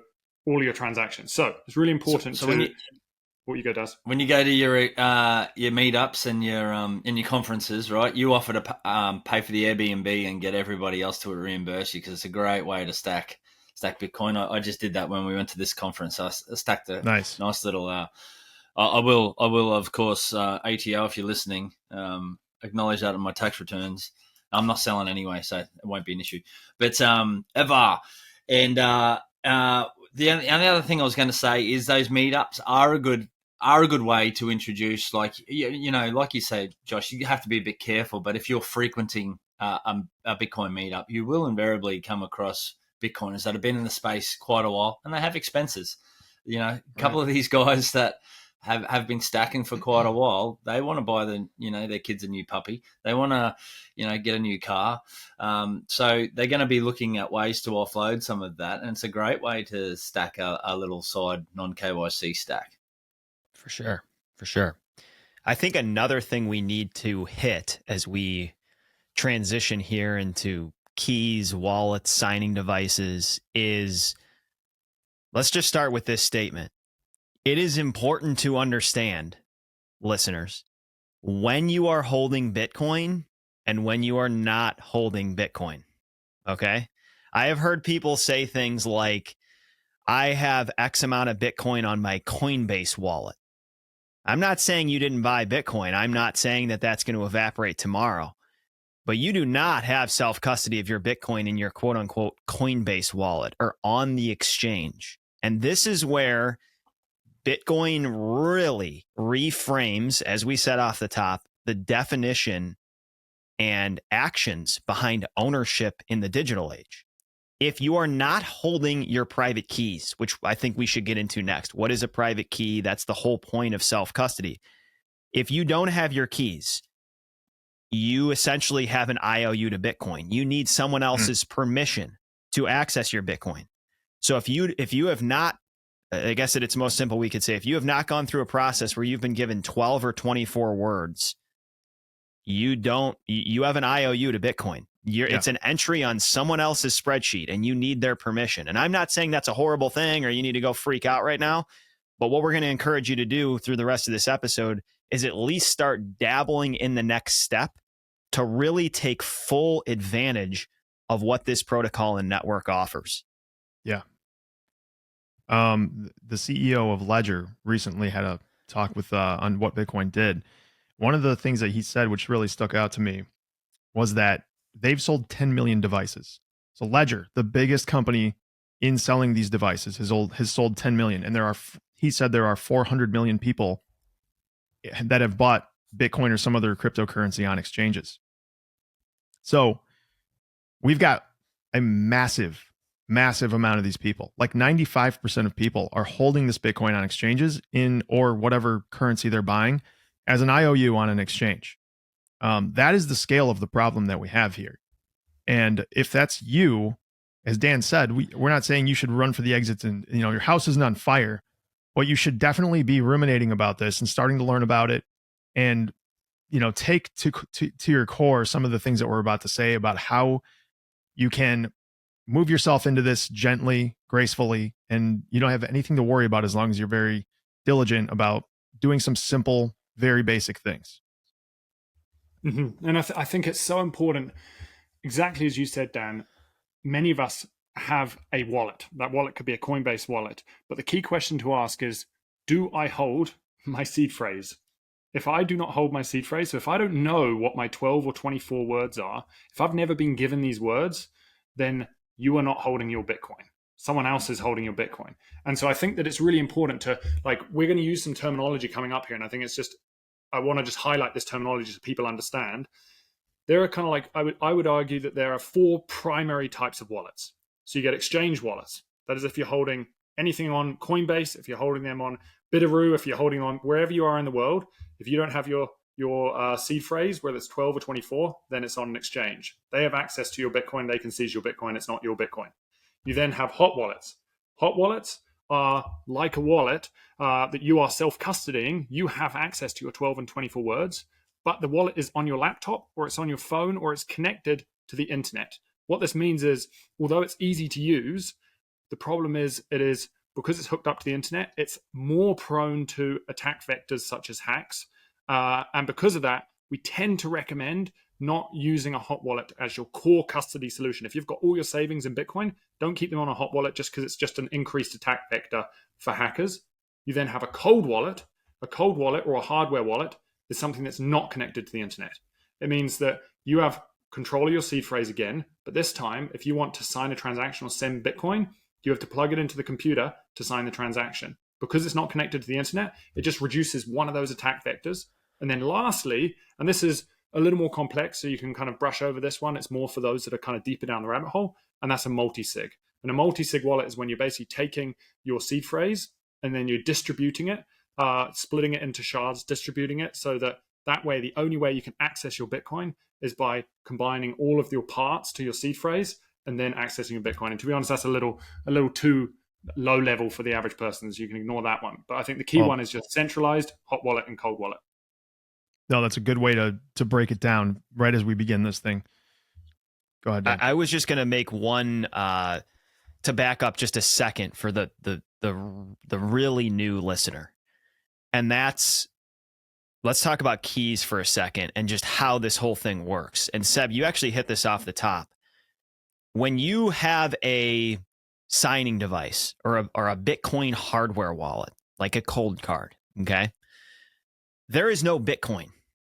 all your transactions. So it's really important what you go does. When you go to your meetups and your conferences, right, you offer to pay for the Airbnb and get everybody else to reimburse you, because it's a great way to stack Bitcoin. I just did that when we went to this conference. I stacked a nice little. I will of course, ATO, if you're listening, acknowledge that in my tax returns. I'm not selling anyway, so it won't be an issue. But Evar, and the only other thing I was going to say is those meetups are a good way to introduce, like like you say, Josh, you have to be a bit careful. But if you're frequenting a Bitcoin meetup, you will invariably come across Bitcoiners that have been in the space quite a while, and they have expenses. A couple of these guys that have been stacking for quite a while, they want to buy their kids a new puppy. They want to, get a new car. So they're going to be looking at ways to offload some of that. And it's a great way to stack a little side non-KYC stack. For sure. I think another thing we need to hit as we transition here into keys, wallets, signing devices is, let's just start with this statement. It is important to understand, listeners, when you are holding Bitcoin and when you are not holding Bitcoin. Okay? I have heard people say things like, I have X amount of Bitcoin on my Coinbase wallet. I'm not saying you didn't buy Bitcoin. I'm not saying that that's going to evaporate tomorrow. But you do not have self-custody of your Bitcoin in your quote-unquote Coinbase wallet or on the exchange. And this is where Bitcoin really reframes, as we said off the top, the definition and actions behind ownership in the digital age. if you are not holding your private keys, which I think we should get into next, what is a private key? That's the whole point of self-custody. If you don't have your keys, you essentially have an IOU to Bitcoin. You need someone else's permission to access your Bitcoin. So if you have not, I guess at its most simple, we could say, if you have not gone through a process where you've been given 12 or 24 words, you have an IOU to Bitcoin. It's an entry on someone else's spreadsheet and you need their permission. And I'm not saying that's a horrible thing or you need to go freak out right now. But what we're going to encourage you to do through the rest of this episode is at least start dabbling in the next step to really take full advantage of what this protocol and network offers. Yeah. The CEO of Ledger recently had a talk with on what Bitcoin did. One of the things that he said, which really stuck out to me, was that they've sold 10 million devices. So Ledger, the biggest company in selling these devices, has sold 10 million. And he said there are 400 million people that have bought Bitcoin or some other cryptocurrency on exchanges. So we've got a massive amount of these people. Like 95% of people are holding this Bitcoin on exchanges or whatever currency they're buying as an IOU on an exchange. That is the scale of the problem that we have here. And if that's you, as Dan said, we're not saying you should run for the exits and your house isn't on fire, but you should definitely be ruminating about this and starting to learn about it and take to your core some of the things that we're about to say about how you can move yourself into this gently, gracefully, and you don't have anything to worry about as long as you're very diligent about doing some simple, very basic things. Mm-hmm. And I think it's so important, exactly as you said, Dan. Many of us have a wallet. That wallet could be a Coinbase wallet. But the key question to ask is, do I hold my seed phrase? If I do not hold my seed phrase, so if I don't know what my 12 or 24 words are, if I've never been given these words, then you are not holding your Bitcoin. Someone else is holding your Bitcoin. And so I think that it's really important to, we're going to use some terminology coming up here. And I think I want to just highlight this terminology so people understand. There are kind of I would argue that there are 4 primary types of wallets. So you get exchange wallets. That is if you're holding anything on Coinbase, if you're holding them on Bitaroo, if you're holding on wherever you are in the world, if you don't have your seed phrase, whether it's 12 or 24, then it's on an exchange. They have access to your Bitcoin. They can seize your Bitcoin. It's not your Bitcoin. You then have hot wallets. Hot wallets are like a wallet that you are self-custodying. You have access to your 12 and 24 words, but the wallet is on your laptop or it's on your phone or it's connected to the internet. What this means is, although it's easy to use, the problem is because it's hooked up to the internet, it's more prone to attack vectors such as hacks. And because of that, we tend to recommend not using a hot wallet as your core custody solution. If you've got all your savings in Bitcoin, don't keep them on a hot wallet just because it's just an increased attack vector for hackers. You then have a cold wallet. A cold wallet or a hardware wallet is something that's not connected to the internet. It means that you have control of your seed phrase again, but this time, if you want to sign a transaction or send Bitcoin, you have to plug it into the computer to sign the transaction. Because it's not connected to the internet, it just reduces one of those attack vectors. And then lastly, and this is a little more complex, so you can kind of brush over this one. It's more for those that are kind of deeper down the rabbit hole, and that's a multisig. And a multisig wallet is when you're basically taking your seed phrase and then you're distributing it, splitting it into shards, distributing it so that way, the only way you can access your Bitcoin is by combining all of your parts to your seed phrase and then accessing your Bitcoin. And to be honest, that's a little too low level for the average person, so you can ignore that one. But I think the key one is just centralized, hot wallet, and cold wallet. No, that's a good way to break it down right as we begin this thing. Go ahead, Dan. I was just going to make one to back up just a second for the really new listener. And that's, let's talk about keys for a second and just how this whole thing works. And Seb, you actually hit this off the top. When you have a signing device or a Bitcoin hardware wallet, like a cold card, okay? There is no Bitcoin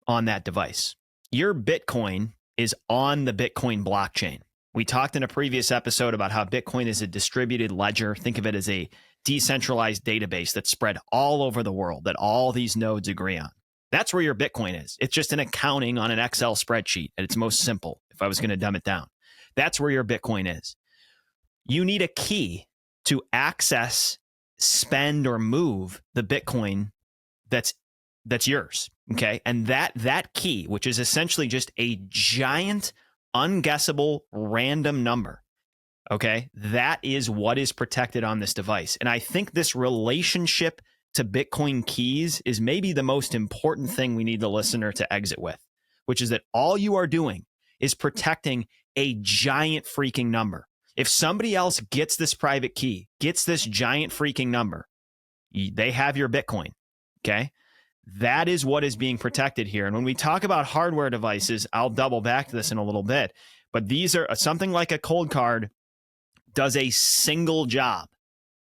on that device. Your Bitcoin is on the Bitcoin blockchain. We talked in a previous episode about how Bitcoin is a distributed ledger. Think of it as a decentralized database that's spread all over the world that all these nodes agree on. That's where your Bitcoin is. It's just an accounting on an Excel spreadsheet at its most simple, if I was going to dumb it down. That's where your Bitcoin is. you need a key to access, spend, or move the Bitcoin that's yours. Okay. And that key, which is essentially just a giant, unguessable, random number. Okay. That is what is protected on this device. And I think this relationship to Bitcoin keys is maybe the most important thing we need the listener to exit with, which is that all you are doing is protecting a giant freaking number. If somebody else gets this private key, gets this giant freaking number, they have your Bitcoin. Okay. That is what is being protected here. And when we talk about hardware devices, I'll double back to this in a little bit, but these are something like a cold card does a single job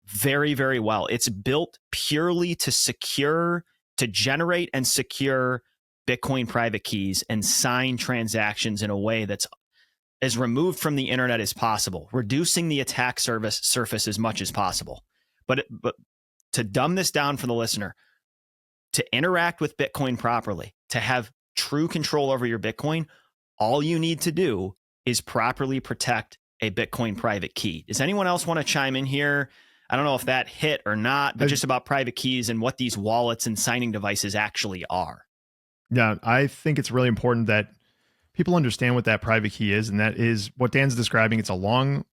very, very well. It's built purely to generate and secure Bitcoin private keys and sign transactions in a way that's as removed from the internet as possible, reducing the attack surface as much as possible. But to dumb this down for the listener, to interact with Bitcoin properly, to have true control over your Bitcoin, all you need to do is properly protect a Bitcoin private key. Does anyone else want to chime in here? I don't know if that hit or not, but just about private keys and what these wallets and signing devices actually are. Yeah, I think it's really important that people understand what that private key is. And that is what Dan's describing. It's a long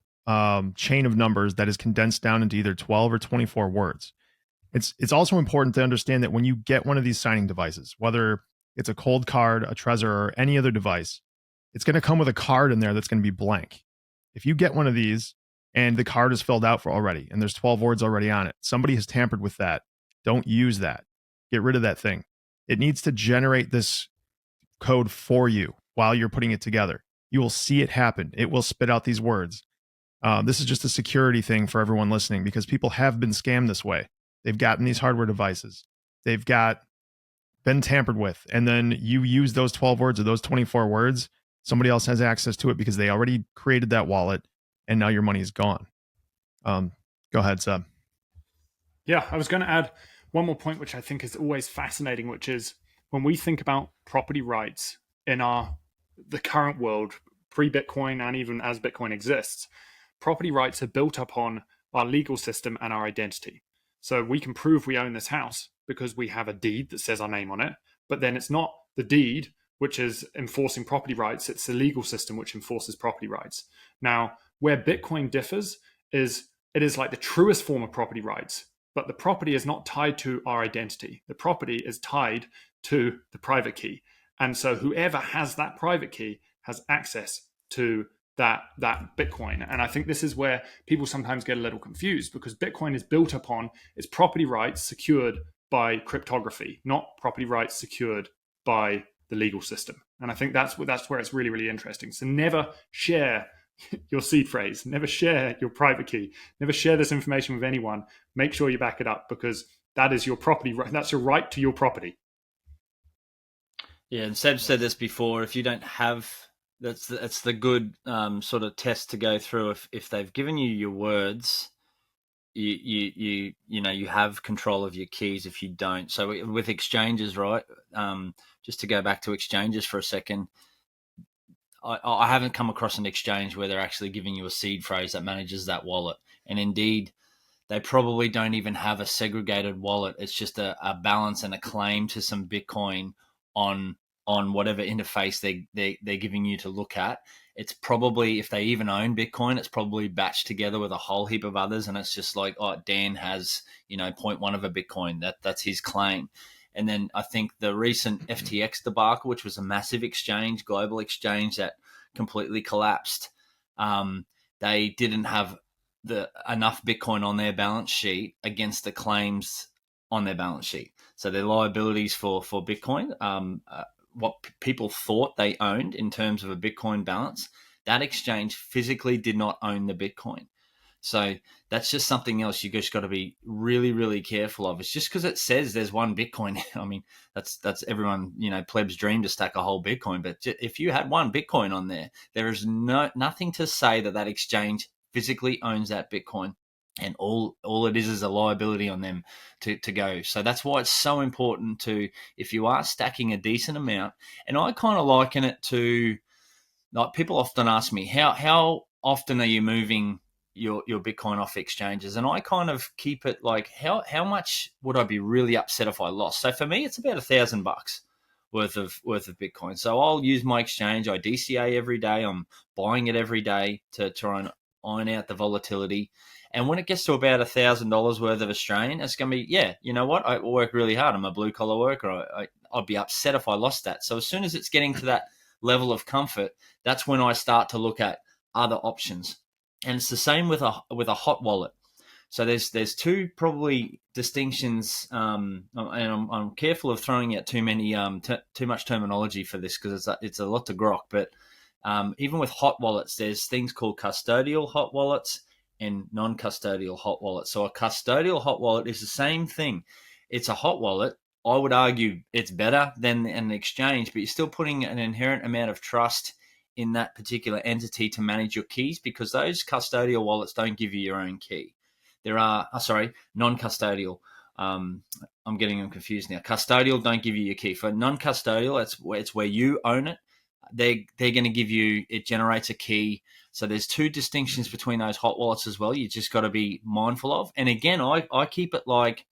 chain of numbers that is condensed down into either 12 or 24 words. It's also important to understand that when you get one of these signing devices, whether it's a cold card, a Trezor, or any other device, it's going to come with a card in there that's going to be blank. If you get one of these and the card is filled out for already, and there's 12 words already on it, somebody has tampered with that. Don't use that. Get rid of that thing. It needs to generate this code for you while you're putting it together. You will see it happen. It will spit out these words. This is just a security thing for everyone listening, because people have been scammed this way. They've gotten these hardware devices. They've been tampered with. And then you use those 12 words or those 24 words. Somebody else has access to it because they already created that wallet, and now your money is gone. Go ahead, Seb. Yeah, I was going to add one more point, which I think is always fascinating, which is when we think about property rights in the current world, pre-Bitcoin and even as Bitcoin exists, property rights are built upon our legal system and our identity. So we can prove we own this house because we have a deed that says our name on it, but then it's not the deed which is enforcing property rights, it's the legal system which enforces property rights. Now, where Bitcoin differs is it is like the truest form of property rights, but the property is not tied to our identity. The property is tied to the private key. And so whoever has that private key has access to that Bitcoin. And I think this is where people sometimes get a little confused, because Bitcoin is built upon its property rights secured by cryptography, not property rights secured by the legal system. And I think that's where it's really, really interesting. So never share your seed phrase, never share your private key, never share this information with anyone. Make sure you back it up, because that is your property. That's your right to your property. Yeah, and Seb said this before. If you don't have, that's the good sort of test to go through. If they've given you your words, you have control of your keys. If you don't, so with exchanges, right? Just to go back to exchanges for a second, I haven't come across an exchange where they're actually giving you a seed phrase that manages that wallet. And indeed, they probably don't even have a segregated wallet. It's just a balance and a claim to some Bitcoin on whatever interface they're giving you to look at. It's probably, if they even own Bitcoin, it's probably batched together with a whole heap of others. And it's just like, oh, Dan has, 0.1 of a Bitcoin. That's his claim. And then I think the recent FTX debacle, which was a massive exchange, global exchange that completely collapsed, they didn't have enough Bitcoin on their balance sheet against the claims on their balance sheet. So their liabilities for Bitcoin, what people thought they owned in terms of a Bitcoin balance, that exchange physically did not own the Bitcoin. So that's just something else you just got to be really, really careful of. It's just because it says there's one Bitcoin. I mean, that's everyone, pleb's dream to stack a whole Bitcoin. But if you had one Bitcoin on there, there is nothing to say that exchange physically owns that Bitcoin. And all it is a liability on them to go. So that's why it's so important to, if you are stacking a decent amount, and I kind of liken it to, like, people often ask me, how often are you moving your Bitcoin off exchanges. And I kind of keep it like, how much would I be really upset if I lost? So for me, it's about $1,000 worth of Bitcoin. So I'll use my exchange. I DCA every day. I'm buying it every day to try and iron out the volatility. And when it gets to about $1,000 worth of Australian, it's going to be, yeah, you know what? I work really hard. I'm a blue collar worker. I'd be upset if I lost that. So as soon as it's getting to that level of comfort, that's when I start to look at other options. And it's the same with a hot wallet. So there's two probably distinctions, and I'm careful of throwing out too much terminology for this because it's a lot to grok. But even with hot wallets, there's things called custodial hot wallets and non-custodial hot wallets. So a custodial hot wallet is the same thing. It's a hot wallet. I would argue it's better than an exchange, but you're still putting an inherent amount of trust in that particular entity to manage your keys, because those custodial wallets don't give you your own key. There are, non-custodial. I'm getting them confused now. Custodial don't give you your key. For non-custodial, it's where you own it. They're going to give you, it generates a key. So there's two distinctions between those hot wallets as well. You just got to be mindful of. And again, I keep it like,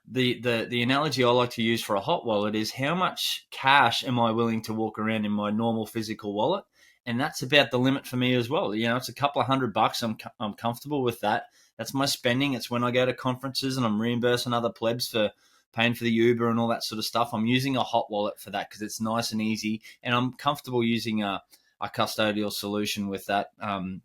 the analogy I like to use for a hot wallet is how much cash am I willing to walk around in my normal physical wallet? And that's about the limit for me as well. You know, it's a couple of $100. I'm comfortable with that. That's my spending. It's when I go to conferences and I'm reimbursing other plebs for paying for the Uber and all that sort of stuff. I'm using a hot wallet for that because it's nice and easy, and I'm comfortable using a custodial solution with that. I'm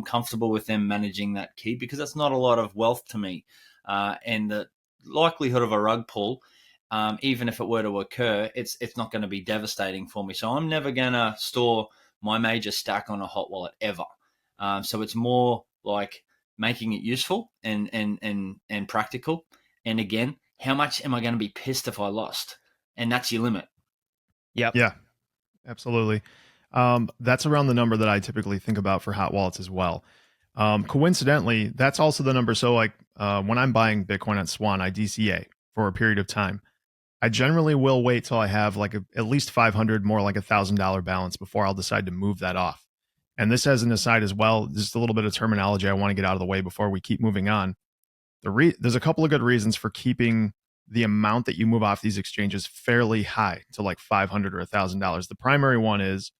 comfortable with them managing that key because that's not a lot of wealth to me, and the likelihood of a rug pull, even if it were to occur, it's not going to be devastating for me. So I'm never going to store my major stack on a hot wallet ever. So it's more like making it useful and practical. And again, how much am I going to be pissed if I lost? And that's your limit. Yep. Yeah, absolutely. That's around the number that I typically think about for hot wallets as well. Coincidentally, that's also the number. So like when I'm buying Bitcoin at Swan, I DCA for a period of time. I generally will wait till I have like at least 500, more like $1,000 balance before I'll decide to move that off. And this as an aside as well, just a little bit of terminology I want to get out of the way before we keep moving on. There's a couple of good reasons for keeping the amount that you move off these exchanges fairly high to like $500 or $1,000. The primary one is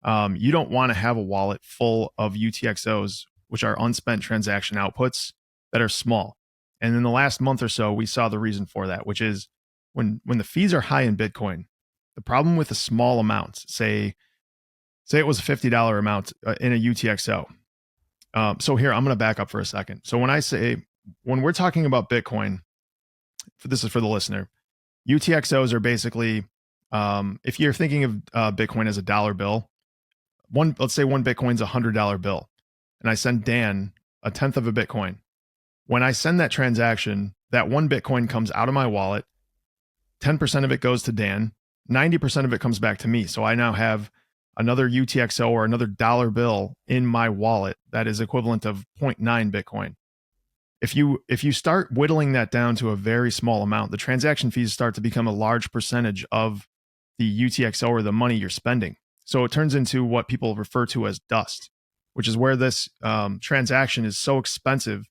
you don't want to have a wallet full of UTXOs, which are unspent transaction outputs that are small. And in the last month or so, we saw the reason for that, which is when the fees are high in Bitcoin, the problem with the small amounts, say it was a $50 amount in a UTXO. So here, I'm going to back up for a second. So when we're talking about Bitcoin, this is for the listener, UTXOs are basically, if you're thinking of Bitcoin as a dollar bill, let's say one Bitcoin's a $100 bill, and I send Dan a tenth of a Bitcoin. When I send that transaction, that one Bitcoin comes out of my wallet, 10% of it goes to Dan, 90% of it comes back to me. So I now have another UTXO or another dollar bill in my wallet that is equivalent of 0.9 Bitcoin. If you start whittling that down to a very small amount, the transaction fees start to become a large percentage of the UTXO or the money you're spending. So it turns into what people refer to as dust, which is where this transaction is so expensive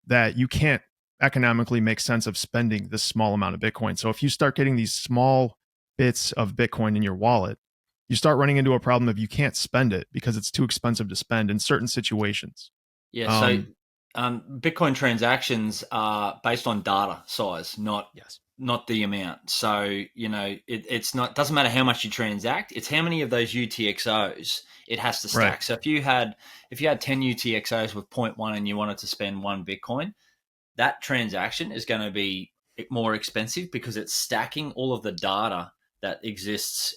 that you can't economically make sense of spending this small amount of Bitcoin. So if you start getting these small bits of Bitcoin in your wallet, you start running into a problem of you can't spend it because it's too expensive to spend in certain situations. Yeah. So Bitcoin transactions are based on data size, not the amount. So, you know, it's not, doesn't matter how much you transact, it's how many of those UTXOs it has to stack. Right. So if you had 10 UTXOs with 0.1 and you wanted to spend 1 Bitcoin, that transaction is going to be more expensive because it's stacking all of the data that exists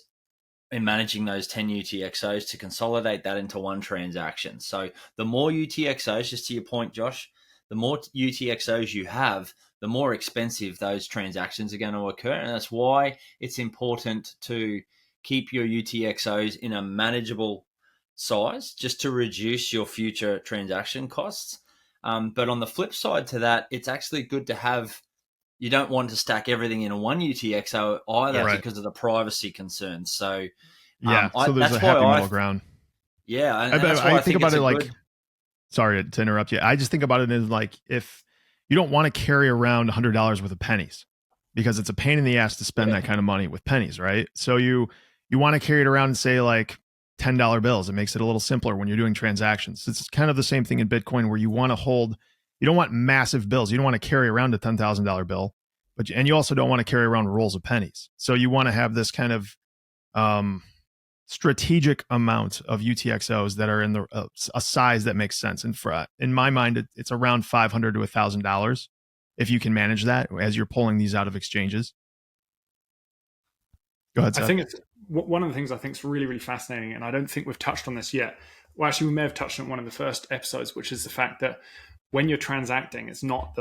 in managing those 10 UTXOs to consolidate that into one transaction. So the more UTXOs, just to your point, Josh, the more UTXOs you have, the more expensive those transactions are going to occur. And that's why it's important to keep your UTXOs in a manageable size just to reduce your future transaction costs. But on the flip side to that, it's actually good to have, you don't want to stack everything in one UTXO either because of the privacy concerns. So, so there's a happy middle ground. Yeah. I think about it like, sorry to interrupt you. I just think about it as like, if you don't want to carry around $100 worth of pennies, because it's a pain in the ass to spend that kind of money with pennies, right? So you want to carry it around and say like $10 bills. It makes it a little simpler when you're doing transactions. It's kind of the same thing in Bitcoin, where you want to hold, you don't want massive bills. You don't want to carry around a $10,000 bill, and you also don't want to carry around rolls of pennies. So you want to have this kind of strategic amount of UTXOs that are in a size that makes sense. And in my mind, it's around $500 to $1,000 if you can manage that as you're pulling these out of exchanges. Go ahead, Seth. I think it's one of the things I think is really, really fascinating, and I don't think we've touched on this yet. Well, actually, we may have touched on one of the first episodes, which is the fact that when you're transacting, it's not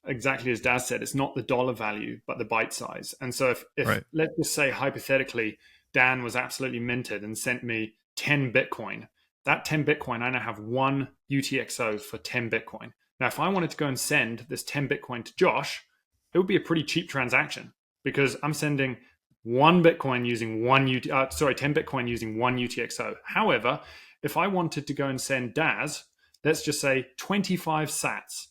exactly as Daz said, it's not the dollar value, but the byte size. And so if right. Let's just say hypothetically, Dan was absolutely minted and sent me 10 Bitcoin. That 10 Bitcoin, I now have one UTXO for 10 Bitcoin. Now, if I wanted to go and send this 10 Bitcoin to Josh, it would be a pretty cheap transaction, because I'm sending 10 Bitcoin using one UTXO. However, if I wanted to go and send Daz, let's just say 25 sats,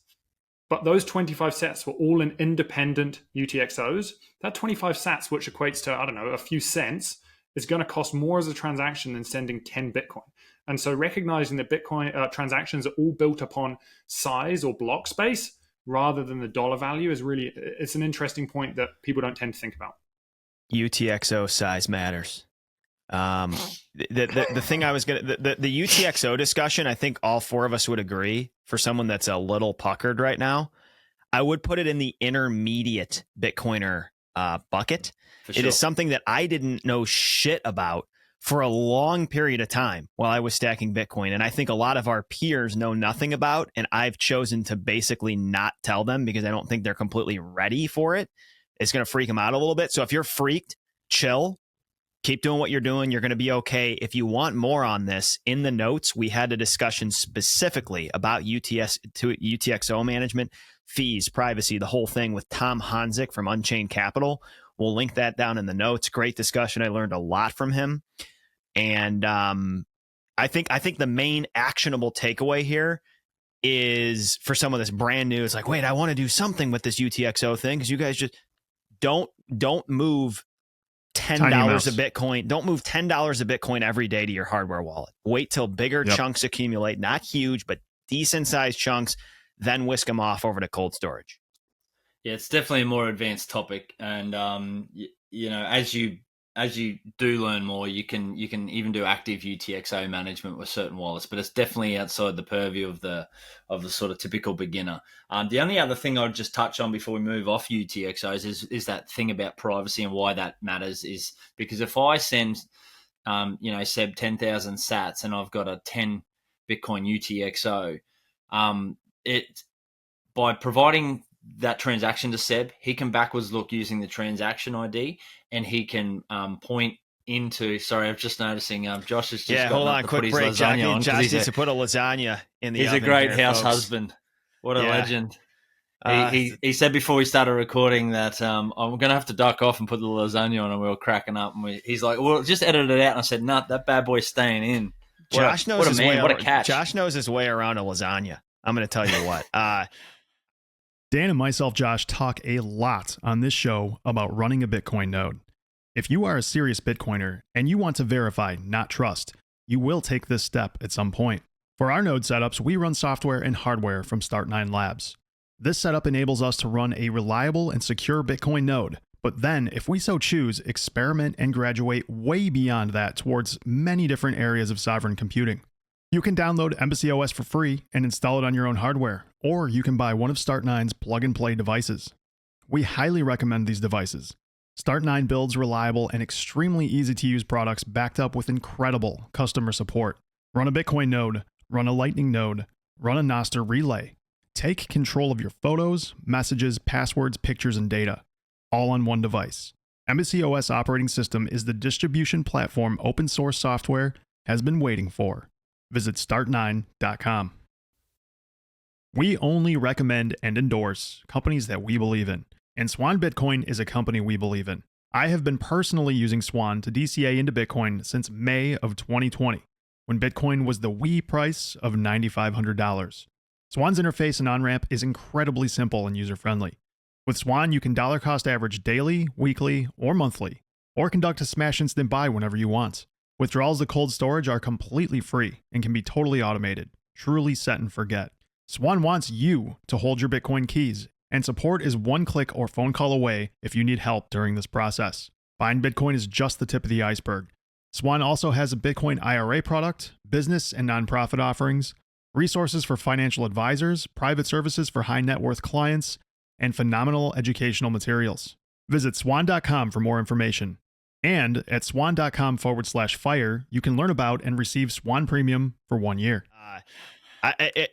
but those 25 sats were all in independent UTXOs, that 25 sats, which equates to, I don't know, a few cents, is going to cost more as a transaction than sending 10 Bitcoin. And so recognizing that Bitcoin transactions are all built upon size or block space rather than the dollar value it's an interesting point that people don't tend to think about. UTXO size matters. The thing I was the UTXO discussion, I think all four of us would agree, for someone that's a little puckered right now, I would put it in the intermediate Bitcoiner bucket. For sure. It is something that I didn't know shit about for a long period of time while I was stacking Bitcoin. And I think a lot of our peers know nothing about, and I've chosen to basically not tell them because I don't think they're completely ready for it. It's going to freak them out a little bit. So if you're freaked, chill, keep doing what you're doing. You're going to be okay. If you want more on this, in the notes, we had a discussion specifically about UTXO management, fees, privacy, the whole thing with Tom Hanzik from Unchained Capital. We'll link that down in the notes. Great discussion. I learned a lot from him. And I think the main actionable takeaway here is, for someone that's brand new, it's like, wait, I want to do something with this UTXO thing, because you guys just don't move $10 of Bitcoin. Don't move $10 of Bitcoin every day to your hardware wallet. Wait till bigger chunks accumulate, not huge, but decent sized chunks, then whisk them off over to cold storage. Yeah, it's definitely a more advanced topic, and you know, as you do learn more, you can even do active UTXO management with certain wallets, but it's definitely outside the purview of the sort of typical beginner. The only other thing I'd just touch on before we move off UTXOs is that thing about privacy, and why that matters is because if I send, Seb 10,000 sats and I've got a 10 Bitcoin UTXO, by providing that transaction to Seb, he can backwards look using the transaction ID, and he can point into. Sorry, I'm just noticing. Josh has just hold on, quick break. Josh needs to put a lasagna in the oven. He's a great here, house folks. husband. What a legend. He said before we started recording that I'm going to have to duck off and put the lasagna on, and we were cracking up. And he's like, well, just edit it out. And I said, nah, that bad boy's staying in. Josh knows his way. What a catch. Josh knows his way around a lasagna. I'm going to tell you what. Dan and myself, Josh, talk a lot on this show about running a Bitcoin node. If you are a serious Bitcoiner and you want to verify, not trust, you will take this step at some point. For our node setups, we run software and hardware from Start9 Labs. This setup enables us to run a reliable and secure Bitcoin node, but then, if we so choose, experiment and graduate way beyond that towards many different areas of sovereign computing. You can download Embassy OS for free and install it on your own hardware, or you can buy one of Start9's plug-and-play devices. We highly recommend these devices. Start9 builds reliable and extremely easy-to-use products backed up with incredible customer support. Run a Bitcoin node, run a Lightning node, run a NOSTR relay. Take control of your photos, messages, passwords, pictures, and data, all on one device. Embassy OS operating system is the distribution platform open source software has been waiting for. Visit start9.com. We only recommend and endorse companies that we believe in, and Swan Bitcoin is a company we believe in. I have been personally using Swan to DCA into Bitcoin since May of 2020. when Bitcoin was the wee price of $9,500. Swan's interface and on-ramp is incredibly simple and user-friendly. With Swan, you can dollar cost average daily, weekly, or monthly, or conduct a smash instant buy whenever you want. Withdrawals to cold storage are completely free and can be totally automated, truly set and forget. Swan wants you to hold your Bitcoin keys, and support is one click or phone call away if you need help during this process. Buying Bitcoin is just the tip of the iceberg. Swan also has a Bitcoin IRA product, business and nonprofit offerings, resources for financial advisors, private services for high net worth clients, and phenomenal educational materials. Visit swan.com for more information. And at swan.com/fire, you can learn about and receive Swan Premium for 1 year.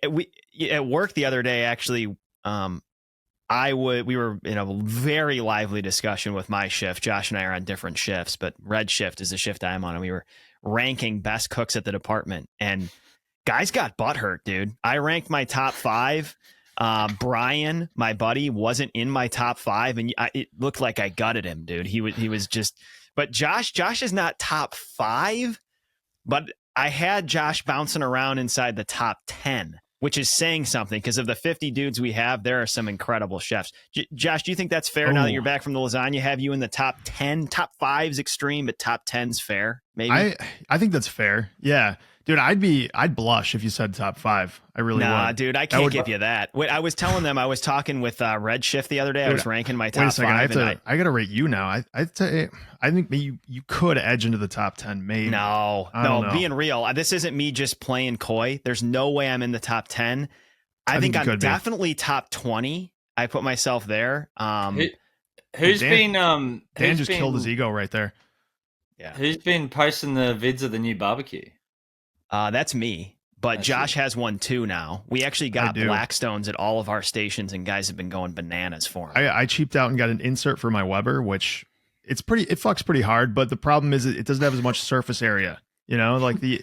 We at work the other day, actually, we were in a very lively discussion with my shift. Josh and I are on different shifts, but red shift is the shift I'm on. And we were ranking best cooks at the department, and guys got butthurt, dude. I ranked my top 5. Brian, my buddy, wasn't in my top 5, and it looked like I gutted him, dude. He was just, but Josh is not top 5, but I had Josh bouncing around inside the top 10, which is saying something, because of the 50 dudes we have, there are some incredible chefs. Josh, do you think that's fair now that you're back from the lasagna? Have you in the top 10? Top 5's extreme, but top 10's fair, maybe? I think that's fair. Yeah. Dude, I'd blush if you said top 5. I really would. Dude, I can't give you that. Wait, I was telling them, I was talking with Red Shift the other day. Dude, I was ranking my top 5. I got to rate you now. I think you could edge into the top 10, maybe. No, being real. This isn't me just playing coy. There's no way I'm in the top 10. I think I'm definitely top 20. I put myself there. Dan just killed his ego right there. Yeah. Who's been posting the vids of the new barbecue? That's me, but Josh has one too now. We actually got Blackstones at all of our stations, and guys have been going bananas for them. I cheaped out and got an insert for my Weber, which it fucks pretty hard, but the problem is it doesn't have as much surface area. You know, like you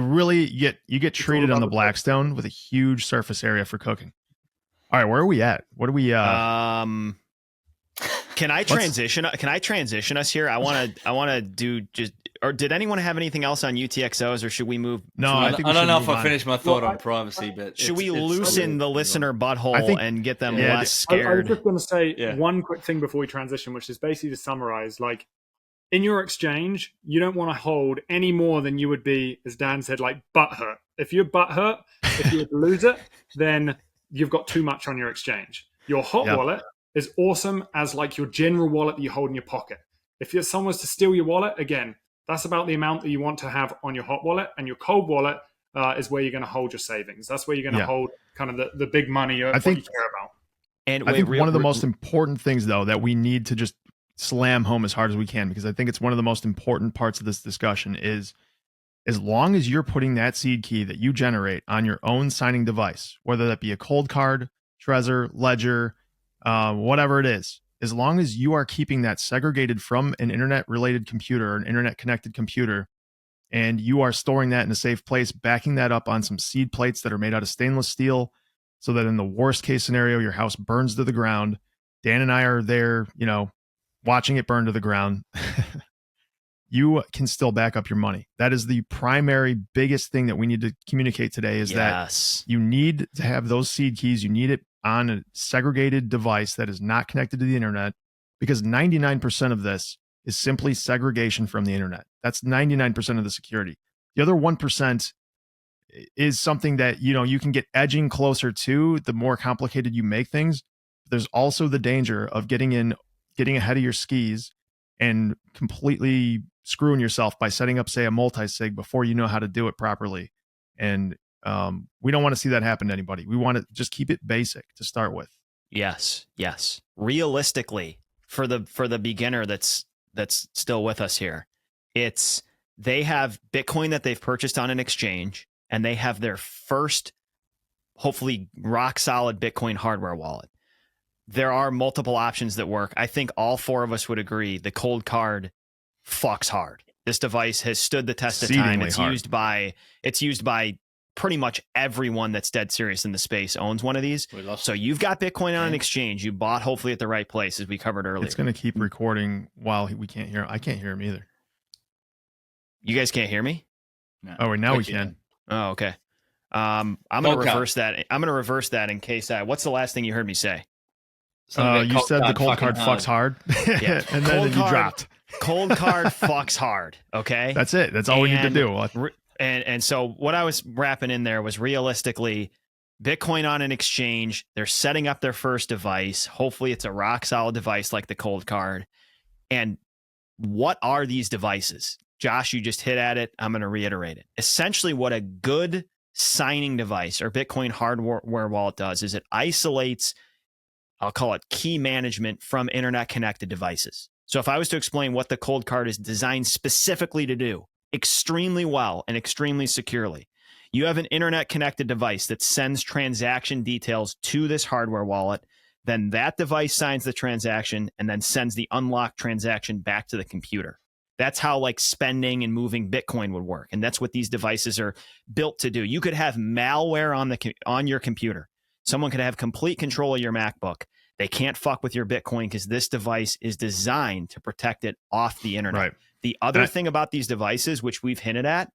get treated on the Blackstone with a huge surface area for cooking. All right, where are we at? What do we Can I transition us here? I want to do just. Or did anyone have anything else on UTXOs, or should we move? No, I don't know if I finished my thought on privacy, but should we loosen the listener butthole and get them less scared? I was just going to say one quick thing before we transition, which is basically to summarize. Like, in your exchange, you don't want to hold any more than you would be, as Dan said, like butthurt. If you're butthurt, if you would lose it, then you've got too much on your exchange. Your hot wallet is awesome as like your general wallet that you hold in your pocket. If someone was to steal your wallet, again, that's about the amount that you want to have on your hot wallet, and your cold wallet is where you're going to hold your savings. That's where you're going to hold kind of the big money of what you care about. And I think one of the most important things, though, that we need to just slam home as hard as we can, because I think it's one of the most important parts of this discussion, is as long as you're putting that seed key that you generate on your own signing device, whether that be a cold card, Trezor, Ledger, whatever it is, as long as you are keeping that segregated from an internet-related computer or an internet-connected computer, and you are storing that in a safe place, backing that up on some seed plates that are made out of stainless steel, so that in the worst-case scenario, your house burns to the ground. Dan and I are there, watching it burn to the ground. You can still back up your money. That is the primary, biggest thing that we need to communicate today, is that you need to have those seed keys. You need it on a segregated device that is not connected to the internet, because 99% of this is simply segregation from the internet. That's 99% of the security. The other 1% is something that, you can get edging closer to the more complicated you make things. There's also the danger of getting ahead of your skis and completely screwing yourself by setting up, say, a multisig before you know how to do it properly. And we don't want to see that happen to anybody. We want to just keep it basic to start with. Yes. Realistically, for the beginner that's still with us here, they have Bitcoin that they've purchased on an exchange, and they have their first, hopefully rock solid Bitcoin hardware wallet. There are multiple options that work. I think all 4 of us would agree the cold card fucks hard. This device has stood the test of time. It's used by pretty much everyone that's dead serious in the space owns one of these. So you've got Bitcoin on an exchange. You bought hopefully at the right place, as we covered earlier. It's going to keep recording while we can't hear. I can't hear him either. You guys can't hear me? No. Oh, wait, now we can. Oh, okay. I'm going to reverse that. I'm going to reverse that in case what's the last thing you heard me say? You said the cold card fucks hard. Yeah. And then you dropped. Cold card fucks hard. Okay. That's it. That's all we need to do. And so what I was wrapping in there was realistically Bitcoin on an exchange. They're setting up their first device. Hopefully it's a rock solid device like the cold card. And what are these devices? Josh, you just hit at it. I'm going to reiterate it. Essentially what a good signing device or Bitcoin hardware wallet does is it isolates, I'll call it key management from internet connected devices. So if I was to explain what the cold card is designed specifically to do extremely well and extremely securely, you have an internet connected device that sends transaction details to this hardware wallet. Then that device signs the transaction and then sends the unlocked transaction back to the computer. That's how like spending and moving Bitcoin would work. And that's what these devices are built to do. You could have malware on your computer. Someone could have complete control of your MacBook. They can't fuck with your Bitcoin because this device is designed to protect it off the internet. Right. The other thing about these devices, which we've hinted at,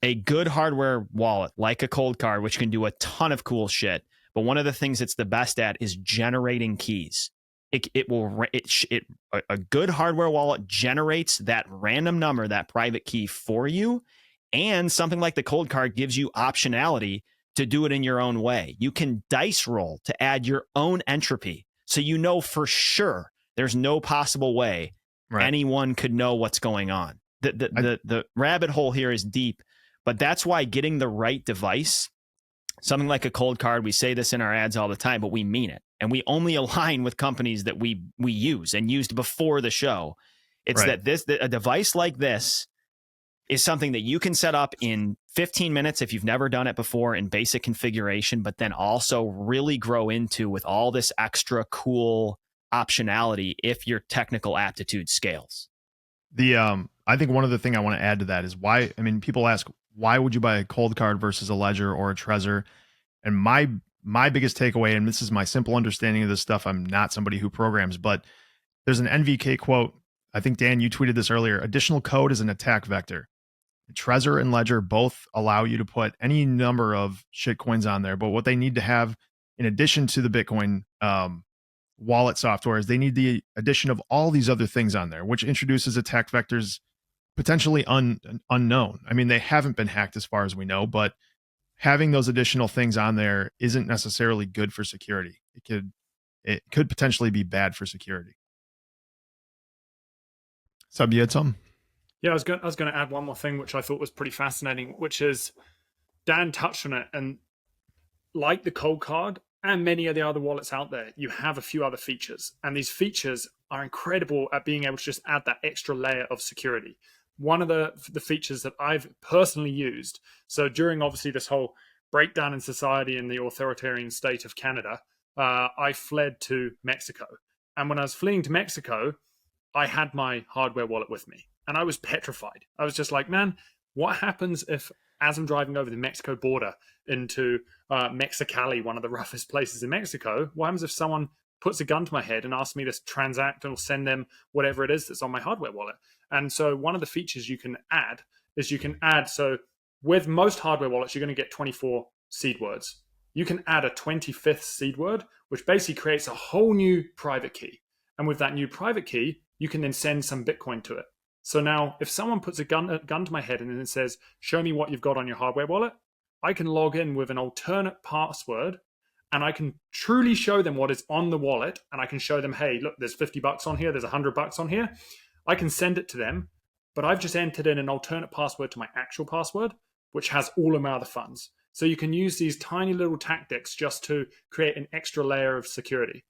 a good hardware wallet like a cold card, which can do a ton of cool shit. But one of the things it's the best at is generating keys. A good hardware wallet generates that random number, that private key for you. And something like the cold card gives you optionality to do it in your own way. You can dice roll to add your own entropy. So you know for sure there's no possible way anyone could know what's going on. The rabbit hole here is deep, but that's why getting the right device, something like a cold card, we say this in our ads all the time, but we mean it. And we only align with companies that we use and used before the show. It's that a device like this is something that you can set up in 15 minutes if you've never done it before in basic configuration, but then also really grow into with all this extra cool optionality if your technical aptitude scales. I think one of the things I want to add to that is why, I mean, people ask, why would you buy a cold card versus a Ledger or a Trezor? And my biggest takeaway, and this is my simple understanding of this stuff, I'm not somebody who programs, but there's an NVK quote. I think, Dan, you tweeted this earlier. Additional code is an attack vector. Trezor and Ledger both allow you to put any number of shitcoins on there, but what they need to have in addition to the Bitcoin wallet software is they need the addition of all these other things on there, which introduces attack vectors potentially unknown. I mean, they haven't been hacked as far as we know, but having those additional things on there isn't necessarily good for security. It could potentially be bad for security. Sub, you had something? Yeah, I was going to add one more thing, which I thought was pretty fascinating, which is Dan touched on it. And like the cold card and many of the other wallets out there, you have a few other features. And these features are incredible at being able to just add that extra layer of security. One of the features that I've personally used, so during obviously this whole breakdown in society in the authoritarian state of Canada, I fled to Mexico. And when I was fleeing to Mexico, I had my hardware wallet with me. And I was petrified. I was just like, man, what happens if, as I'm driving over the Mexico border into Mexicali, one of the roughest places in Mexico, what happens if someone puts a gun to my head and asks me to transact and send them whatever it is that's on my hardware wallet? And so one of the features you can add is so with most hardware wallets, you're going to get 24 seed words. You can add a 25th seed word, which basically creates a whole new private key. And with that new private key, you can then send some Bitcoin to it. So now if someone puts a gun to my head and then it says, show me what you've got on your hardware wallet, I can log in with an alternate password and I can truly show them what is on the wallet. And I can show them, hey, look, there's $50 on here. There's $100 on here. I can send it to them, but I've just entered in an alternate password to my actual password, which has all of my other funds. So you can use these tiny little tactics just to create an extra layer of security.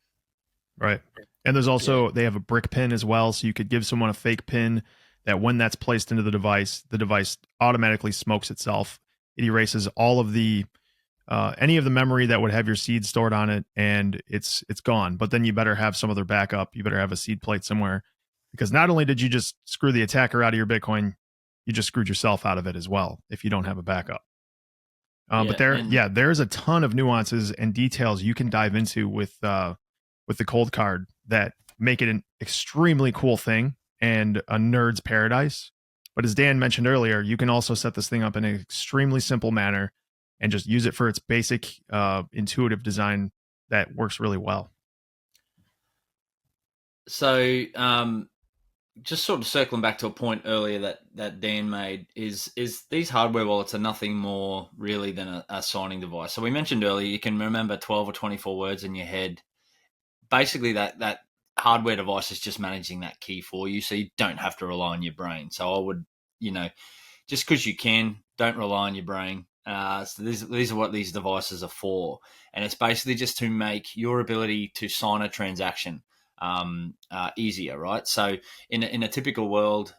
Right. And there's also, they have a brick pin as well. So you could give someone a fake pin that when that's placed into the device automatically smokes itself. It erases all of the, any of the memory that would have your seed stored on it, and it's gone. But then you better have some other backup. You better have a seed plate somewhere, because not only did you just screw the attacker out of your Bitcoin, you just screwed yourself out of it as well if you don't have a backup. But there's a ton of nuances and details you can dive into with the cold card that make it an extremely cool thing and a nerd's paradise. But as Dan mentioned earlier, you can also set this thing up in an extremely simple manner and just use it for its basic intuitive design that works really well. So just sort of circling back to a point earlier that Dan made is these hardware wallets are nothing more really than a signing device. So we mentioned earlier you can remember 12 or 24 words in your head. Basically that hardware device is just managing that key for you, so you don't have to rely on your brain. So I would, just because you can, don't rely on your brain. So these are what these devices are for, and it's basically just to make your ability to sign a transaction easier, right? So in a typical world,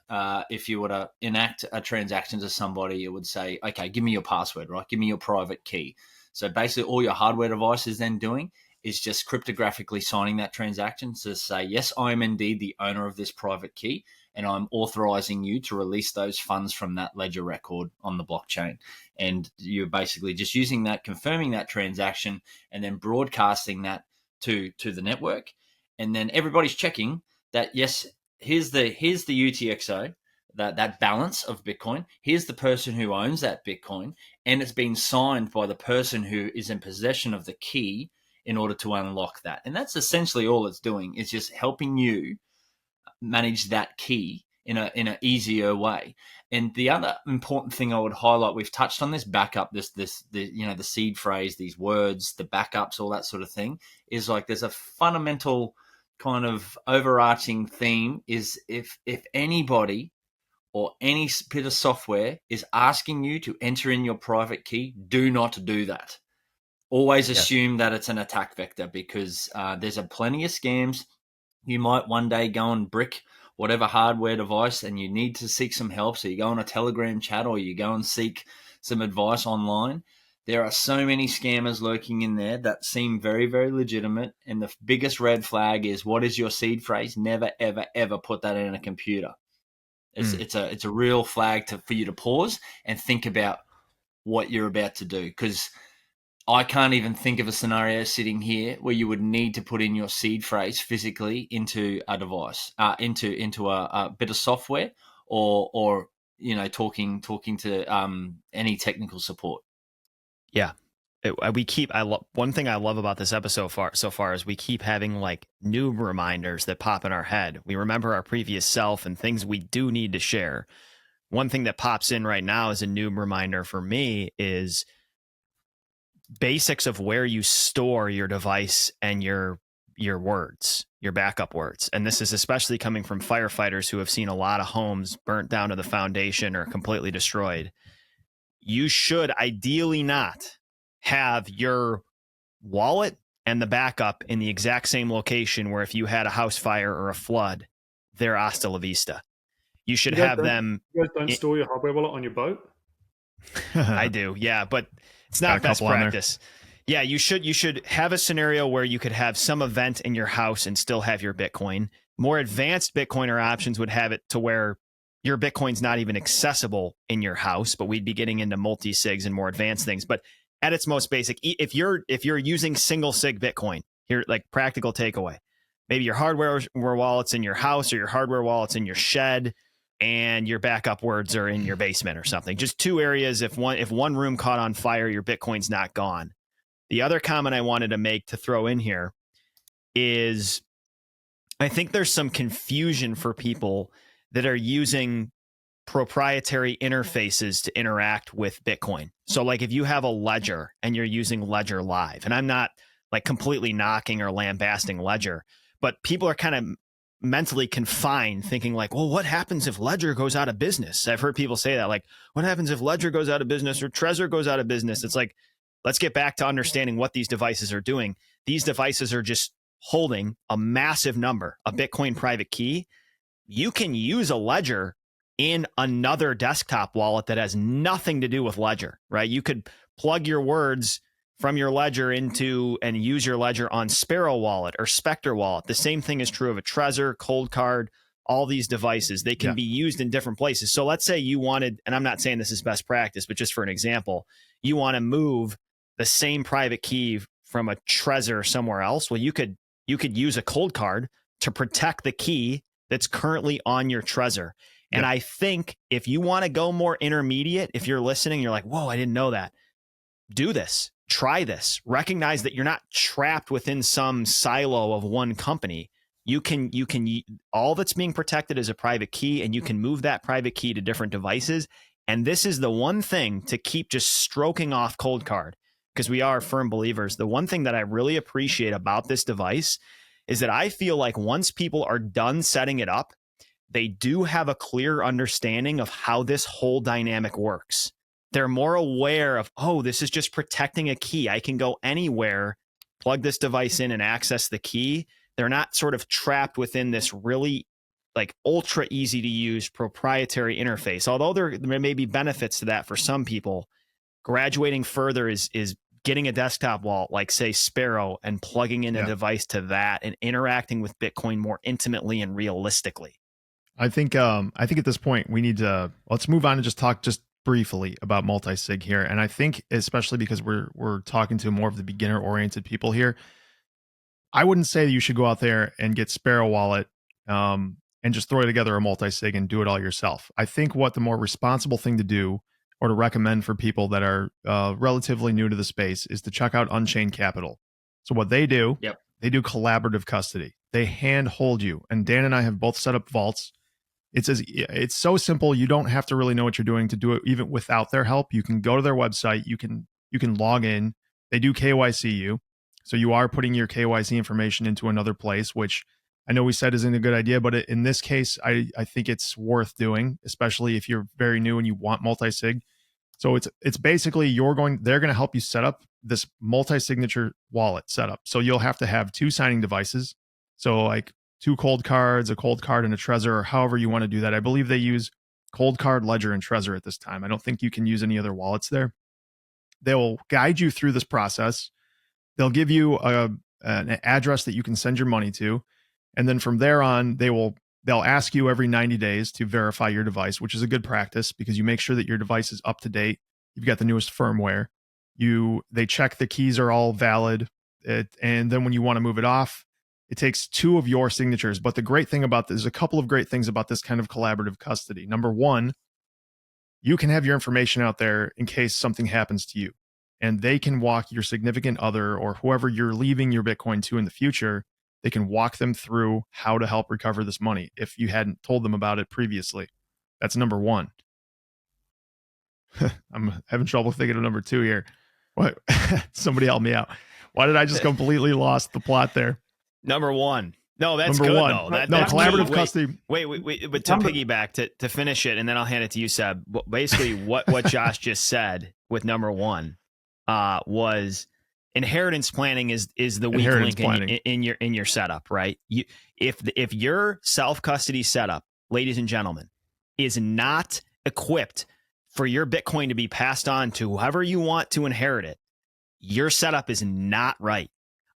if you were to enact a transaction to somebody, it would say, okay, give me your password, right? Give me your private key. So basically all your hardware device is then doing is just cryptographically signing that transaction to say, yes, I am indeed the owner of this private key, and I'm authorizing you to release those funds from that ledger record on the blockchain. And you're basically just using that, confirming that transaction, and then broadcasting that to the network. And then everybody's checking that, yes, here's the UTXO, that balance of Bitcoin. Here's the person who owns that Bitcoin, and it's been signed by the person who is in possession of the key in order to unlock that. And that's essentially all it's doing, is just helping you manage that key in an easier way. And the other important thing I would highlight, we've touched on this backup, the seed phrase, these words, the backups, all that sort of thing, is like there's a fundamental kind of overarching theme is if anybody or any bit of software is asking you to enter in your private key, do not do that. Always assume that it's an attack vector, because there's plenty of scams. You might one day go and brick whatever hardware device and you need to seek some help. So you go on a Telegram chat or you go and seek some advice online. There are so many scammers lurking in there that seem very, very legitimate. And the biggest red flag is, what is your seed phrase? Never, ever, ever put that in a computer. It's a real flag for you to pause and think about what you're about to do, because I can't even think of a scenario sitting here where you would need to put in your seed phrase physically into a device, into a bit of software, or talking to any technical support. Yeah, one thing I love about this episode so far is we keep having like new reminders that pop in our head. We remember our previous self and things we do need to share. One thing that pops in right now as a new reminder for me is basics of where you store your device and your words, your backup words. And this is especially coming from firefighters who have seen a lot of homes burnt down to the foundation or completely destroyed. You should ideally not have your wallet and the backup in the exact same location where if you had a house fire or a flood, they're hasta la vista. You should have them. You guys don't store your hardware wallet on your boat? I do, yeah, but it's not best practice. Yeah, you should have a scenario where you could have some event in your house and still have your Bitcoin. More advanced Bitcoiner options would have it to where your Bitcoin's not even accessible in your house, but we'd be getting into multi-sigs and more advanced things. But at its most basic, if you're using single sig Bitcoin, here, like practical takeaway, maybe your hardware wallet's in your house or your hardware wallet's in your shed, and your backup words are in your basement or something. Just two areas. If one room caught on fire, your Bitcoin's not gone. The other comment I wanted to make to throw in here is I think there's some confusion for people that are using proprietary interfaces to interact with Bitcoin. So like if you have a Ledger and you're using Ledger Live, and I'm not like completely knocking or lambasting Ledger, but people are kind of mentally confined thinking like, well, what happens if Ledger goes out of business? I've heard people say that, like, what happens if Ledger goes out of business or Trezor goes out of business? It's like, let's get back to understanding what these devices are doing. These devices are just holding a massive number, a Bitcoin private key. You can use a Ledger in another desktop wallet that has nothing to do with Ledger, right? You could plug your words from your Ledger into and use your Ledger on Sparrow Wallet or Spectre Wallet. The same thing is true of a Trezor, Cold Card, all these devices. They can be used in different places. So let's say you wanted, and I'm not saying this is best practice, but just for an example, you want to move the same private key from a Trezor somewhere else. Well, you could use a Cold Card to protect the key that's currently on your Trezor. And I think if you want to go more intermediate, if you're listening, you're like, whoa, I didn't know that. Do this. Try this. Recognize that you're not trapped within some silo of one company. You can all that's being protected is a private key, and you can move that private key to different devices. And this is the one thing to keep just stroking off Cold Card, because we are firm believers. The one thing that I really appreciate about this device is that I feel like once people are done setting it up, they do have a clear understanding of how this whole dynamic works. They're more aware of, oh, this is just protecting a key. I can go anywhere, plug this device in and access the key. They're not sort of trapped within this really like ultra easy to use proprietary interface. Although there may be benefits to that for some people, graduating further is getting a desktop wallet like, say, Sparrow, and plugging in a device to that and interacting with Bitcoin more intimately and realistically. I think at this point we need to, let's move on and just talk just briefly about multisig here. And I think especially because we're talking to more of the beginner oriented people here, I wouldn't say that you should go out there and get Sparrow Wallet and just throw together a multisig and do it all yourself. I think what the more responsible thing to do, or to recommend for people that are relatively new to the space, is to check out Unchained Capital. So what they do, they do collaborative custody. They hand hold you. And Dan and I have both set up vaults. It's so simple. You don't have to really know what you're doing to do it, even without their help. You can go to their website. You can log in. They do KYC you. So you are putting your KYC information into another place, which I know we said isn't a good idea, but in this case, I think it's worth doing, especially if you're very new and you want multi-sig. So it's basically they're going to help you set up this multi-signature wallet setup. So you'll have to have 2 signing devices. So like 2 cold cards, a cold card and a Trezor, or however you want to do that. I believe they use Cold Card, Ledger, and Trezor at this time. I don't think you can use any other wallets there. They'll guide you through this process. They'll give you an address that you can send your money to. And then from there on, they'll ask you every 90 days to verify your device, which is a good practice because you make sure that your device is up to date. You've got the newest firmware. They check the keys are all valid. And then when you want to move it off, it takes 2 of your signatures. But the great thing about this, there's a couple of great things about this kind of collaborative custody. Number one, you can have your information out there in case something happens to you. And they can walk your significant other or whoever you're leaving your Bitcoin to in the future. They can walk them through how to help recover this money if you hadn't told them about it previously. That's number one. I'm having trouble thinking of number 2 here. What? Somebody help me out. Why did I just completely lost the plot there? Number 1. No, that's number good. 1. Though. That's collaborative custody. Wait. But to piggyback, to finish it, and then I'll hand it to you, Seb. Basically, what Josh just said with number 1 was inheritance planning is the weak link in your setup, right? If your self custody setup, ladies and gentlemen, is not equipped for your Bitcoin to be passed on to whoever you want to inherit it, your setup is not right.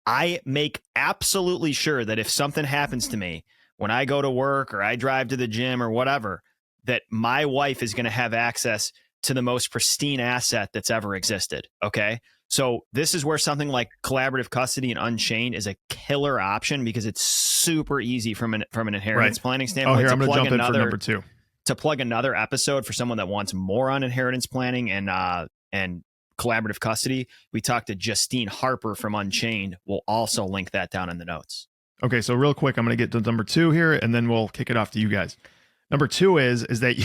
I make absolutely sure that if something happens to me when I go to work or I drive to the gym or whatever, that my wife is going to have access to the most pristine asset that's ever existed. Okay. So this is where something like collaborative custody and Unchained is a killer option because it's super easy from an inheritance planning standpoint. Oh, here, I'm going to jump in for number 2. To plug another episode for someone that wants more on inheritance planning and collaborative custody, we talked to Justine Harper from Unchained. We'll also link that down in the notes. Okay, so real quick, I'm going to get to number 2 here, and then we'll kick it off to you guys. Number 2 is that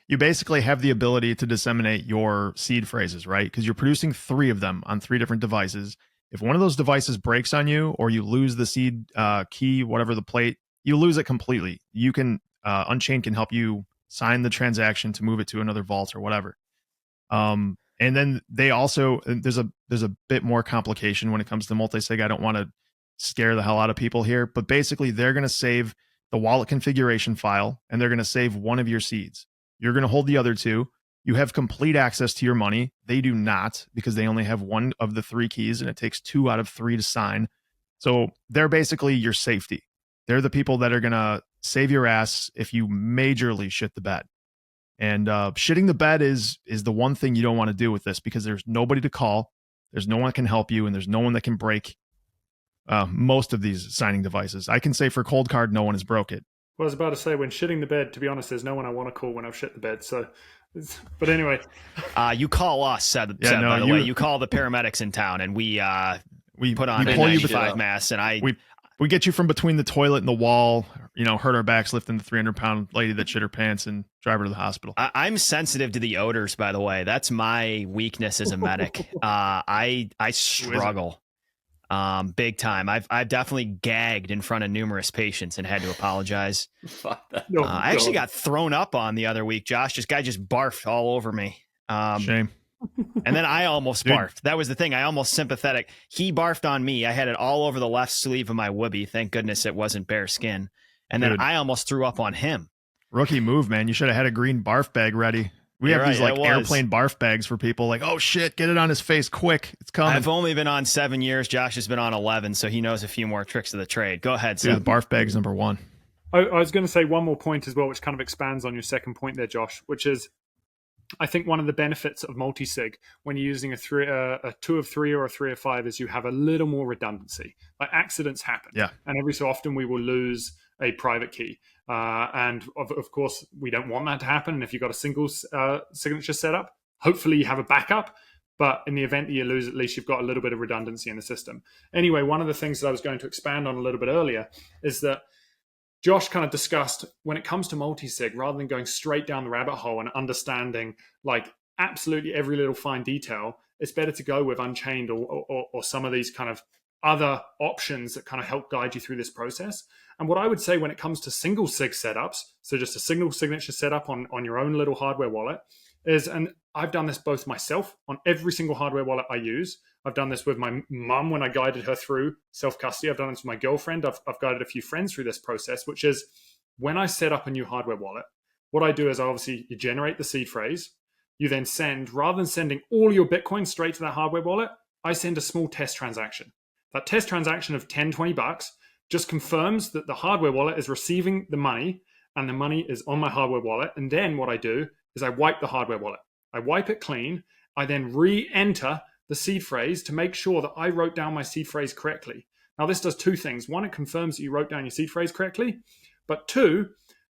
you basically have the ability to disseminate your seed phrases, right? Because you're producing 3 of them on 3 different devices. If one of those devices breaks on you, or you lose the seed key, whatever the plate, you lose it completely. You can Unchained can help you sign the transaction to move it to another vault or whatever. And then they also, there's a bit more complication when it comes to multisig. I don't want to scare the hell out of people here, but basically they're going to save the wallet configuration file and they're going to save one of your seeds. You're going to hold the other 2. You have complete access to your money. They do not, because they only have 1 of the 3 keys and it takes 2 out of 3 to sign. So they're basically your safety. They're the people that are going to save your ass if you majorly shit the bed. And shitting the bed is the one thing you don't want to do with this, because there's nobody to call, there's no one that can help you, and there's no one that can break most of these signing devices. I can say for Cold Card, no one has broke it. Well, I was about to say, when shitting the bed, to be honest, there's no one I want to call when I've shit the bed. So, but anyway. You call us, by the way. You call the paramedics in town, and we put on N95 masks, and we get you from between the toilet and the wall, hurt our backs lifting the 300-pound lady that shit her pants and drive her to the hospital. I'm sensitive to the odors, by the way. That's my weakness as a medic. I struggle. Big time. I've definitely gagged in front of numerous patients and had to apologize. Fuck that. I actually got thrown up on the other week, Josh. This guy just barfed all over me. Shame. And then I almost barfed. That was the thing. I almost sympathetic. He barfed on me. I had it all over the left sleeve of my whoopee. Thank goodness it wasn't bare skin. And then I almost threw up on him. Rookie move, man. You should have had a green barf bag ready. We have these airplane barf bags for people. Like, oh shit, get it on his face quick. It's coming. I've only been on 7 years. Josh has been on 11, so he knows a few more tricks of the trade. Go ahead, Seb. The barf bag's number one. I was going to say one more point as well, which kind of expands on your second point there, Josh, which is I think one of the benefits of multisig when you're using a 2 of 3 or a 3 of 5 is you have a little more redundancy. Like accidents happen. Yeah. And every so often we will lose a private key. And of course, we don't want that to happen. And if you've got a single signature setup, hopefully you have a backup. But in the event that you lose, at least you've got a little bit of redundancy in the system. Anyway, one of the things that I was going to expand on a little bit earlier is that Josh kind of discussed when it comes to multisig, rather than going straight down the rabbit hole and understanding like absolutely every little fine detail, it's better to go with Unchained or some of these kind of other options that kind of help guide you through this process. And what I would say when it comes to single sig setups, so just a single signature setup on your own little hardware wallet, is, and I've done this both myself on every single hardware wallet I use. I've done this with my mum when I guided her through self-custody. I've done this with my girlfriend. I've guided a few friends through this process, which is when I set up a new hardware wallet, what I do is you generate the seed phrase. You then send, rather than sending all your Bitcoin straight to that hardware wallet, I send a small test transaction. That test transaction of $10-20 just confirms that the hardware wallet is receiving the money and the money is on my hardware wallet. And then what I do is I wipe the hardware wallet. I wipe it clean. I then re-enter the seed phrase to make sure that I wrote down my seed phrase correctly. Now, this does two things. One, it confirms that you wrote down your seed phrase correctly. But two,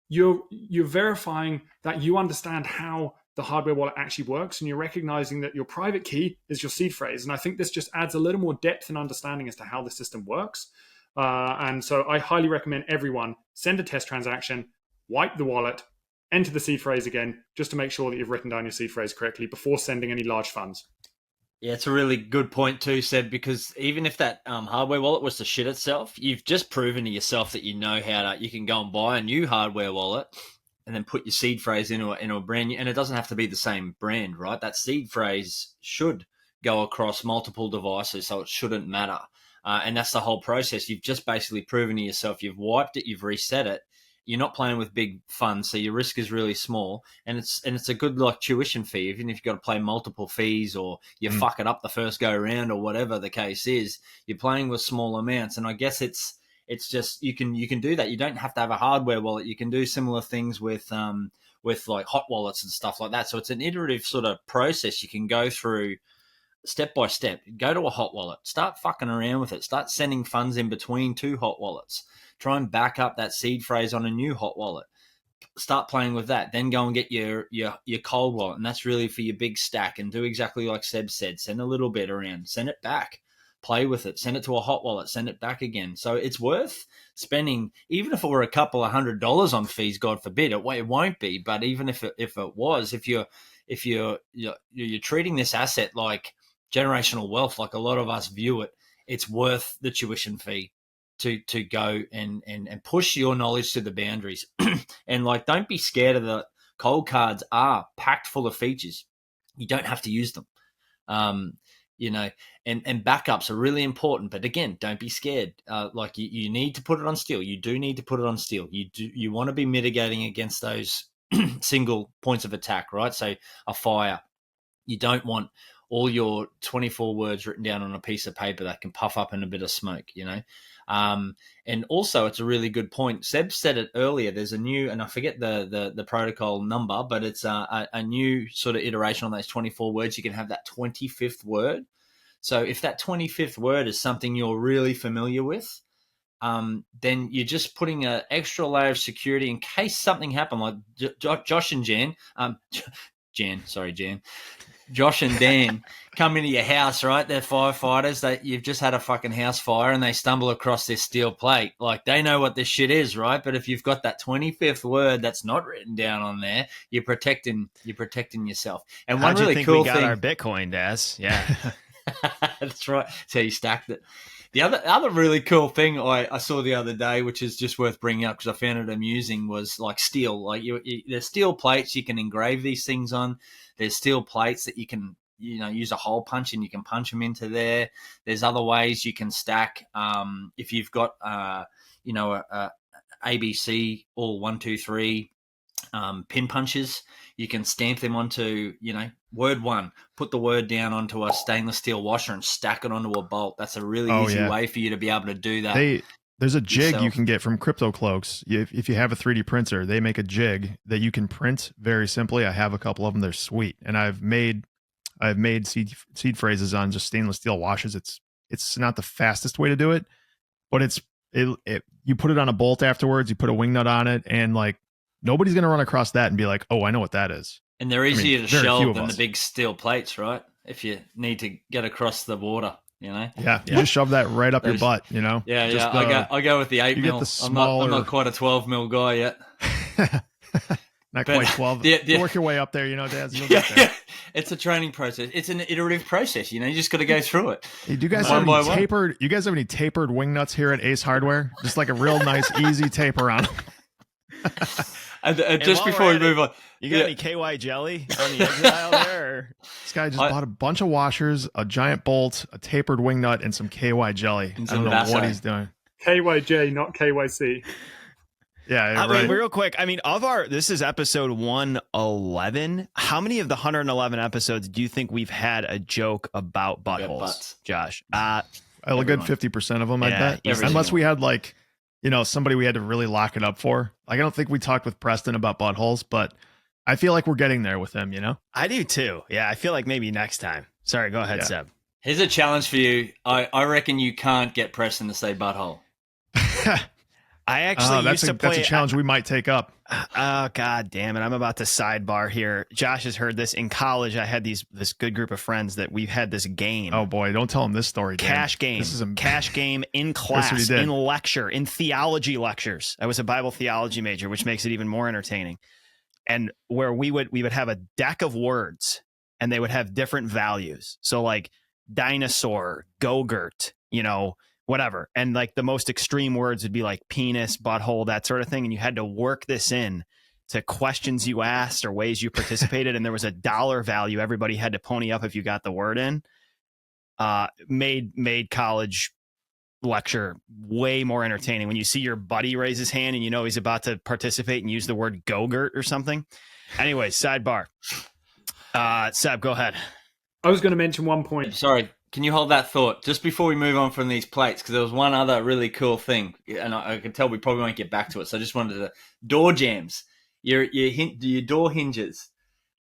you're verifying that you understand how the hardware wallet actually works, and you're recognizing that your private key is your seed phrase. And I think this just adds a little more depth and understanding as to how the system works. And so I highly recommend everyone send a test transaction, wipe the wallet, enter the seed phrase again, just to make sure that you've written down your seed phrase correctly before sending any large funds. Yeah, it's a really good point too, Seb, because even if that hardware wallet was to shit itself, you've just proven to yourself that you know how to, you can go and buy a new hardware wallet and then put your seed phrase into a brand new, and it doesn't have to be the same brand, right? That seed phrase should go across multiple devices, so it shouldn't matter. And that's the whole process. You've just basically proven to yourself, you've wiped it, you've reset it. You're not playing with big funds, so your risk is really small, and it's a good like tuition fee. Even if you've got to play multiple fees, or you fuck it up the first go around, or whatever the case is, you're playing with small amounts. And I guess it's just you can do that. You don't have to have a hardware wallet. You can do similar things with like hot wallets and stuff like that. So it's an iterative sort of process you can go through step by step. Go to a hot wallet, start fucking around with it, start sending funds in between two hot wallets. Try and back up that seed phrase on a new hot wallet. Start playing with that. Then go and get your cold wallet, and that's really for your big stack. And do exactly like Seb said. Send a little bit around. Send it back. Play with it. Send it to a hot wallet. Send it back again. So it's worth spending, even if it were a couple of $100 on fees. God forbid, it won't be. But even if it was, if you're treating this asset like generational wealth, like a lot of us view it, it's worth the tuition fee to go and push your knowledge to the boundaries. And like, don't be scared of the cold cards are packed full of features. You don't have to use them. And backups are really important, but again, don't be scared. Like you need to put it on steel. You do need to put it on steel. You want to be mitigating against those single points of attack, right? So a fire, you don't want all your 24 words written down on a piece of paper that can puff up in a bit of smoke, and also it's a really good point. Seb said it earlier. There's a new, and I forget the protocol number, but it's a new sort of iteration on those 24 words. You can have that 25th word. So if that 25th word is something you're really familiar with, then you're just putting an extra layer of security in case something happened. Like Josh and Jan, Josh and Dan come into your house, right? They're firefighters. You've just had a fucking house fire and they stumble across this steel plate. Like, they know what this shit is, right? But if you've got that 25th word that's not written down on there, you're protecting yourself. And one really cool thing, our Bitcoin, Daz. Yeah. That's right. That's how you stacked it. The other really cool thing I saw the other day, which is just worth bringing up because I found it amusing, was like steel. Like there's steel plates you can engrave these things on. There's steel plates that you can use a hole punch and you can punch them into there. There's other ways you can stack. If you've got a ABC all 1, 2, 3 pin punches, you can stamp them onto word 1, put the word down onto a stainless steel washer and stack it onto a bolt. That's a really easy way for you to be able to do that. There's a jig you can get from Crypto Cloaks. If you have a 3D printer, they make a jig that you can print very simply. I have a couple of them. They're sweet. And I've made seed phrases on just stainless steel washers. It's not the fastest way to do it, but you put it on a bolt afterwards, you put a wing nut on it, and like nobody's going to run across that and be like, oh, I know what that is. And they're easier to shelve than the big steel plates, right? If you need to get across the water. Yeah, you just shove that right up your butt, Yeah. I go with the 8 mil. I'm not quite a 12 mil guy yet. Not quite 12. You work your way up there, Daz. You'll get there. Yeah. It's a training process. It's an iterative process. You just got to go through it. Hey, do you guys have any tapered? You guys have any tapered wing nuts here at Ace Hardware? Just like a real nice, easy taper on them. And just before we move on, you got any KY jelly on the exit aisle there? Or? This guy just bought a bunch of washers, a giant bolt, a tapered wing nut, and some KY jelly. I don't know what he's doing. KYJ, not KYC. Yeah, right. Real quick, this is episode 111. How many of the 111 episodes do you think we've had a joke about buttholes, Josh? A good 50% of them, I bet. Unless we had somebody we had to really lock it up for. Like, I don't think we talked with Preston about buttholes, but I feel like we're getting there with him, I do too. Yeah, I feel like maybe next time. Sorry, go ahead, Seb. Here's a challenge for you. I reckon you can't get Preston to say butthole. I actually used to play. That's a challenge we might take up. Oh, God damn it. I'm about to sidebar here. Josh has heard this. In college, I had this good group of friends that we've had this game. Oh, boy. Don't tell him this story, Dan. Cash game. This is a cash game in class, in lecture, in theology lectures. I was a Bible theology major, which makes it even more entertaining. And where we would have a deck of words, and they would have different values. So like dinosaur, go-gurt, whatever. And like the most extreme words would be like penis, butthole, that sort of thing. And you had to work this in to questions you asked or ways you participated. And there was a dollar value everybody had to pony up if you got the word in. Made college lecture way more entertaining when you see your buddy raise his hand and he's about to participate and use the word go-gurt or something. Anyway, sidebar. Seb, go ahead. I was going to mention one point. Sorry. Can you hold that thought just before we move on from these plates? Because there was one other really cool thing, and I can tell we probably won't get back to it. So I just wanted to door jams, your door hinges.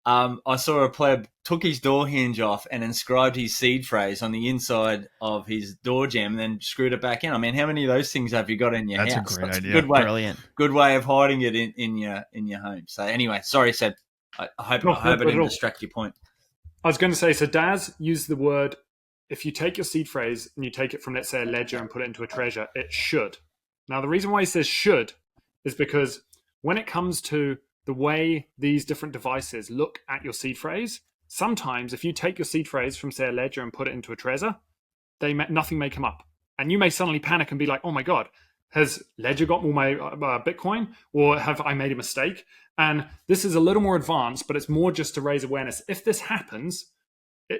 I saw a player took his door hinge off and inscribed his seed phrase on the inside of his door jam, and then screwed it back in. I mean, how many of those things have you got in your house? That's a great idea. Brilliant. Good way of hiding it in your home. So anyway, sorry, Seb. I hope I didn't distract your point. I was going to say, so Daz used the word. If you take your seed phrase and you take it from, let's say, a ledger and put it into a treasure, it should. Now, the reason why he says should is because when it comes to the way these different devices look at your seed phrase, sometimes if you take your seed phrase from, say, a ledger and put it into a treasure, nothing may come up. And you may suddenly panic and be like, oh my God, has Ledger got all my Bitcoin, or have I made a mistake? And this is a little more advanced, but it's more just to raise awareness. If this happens,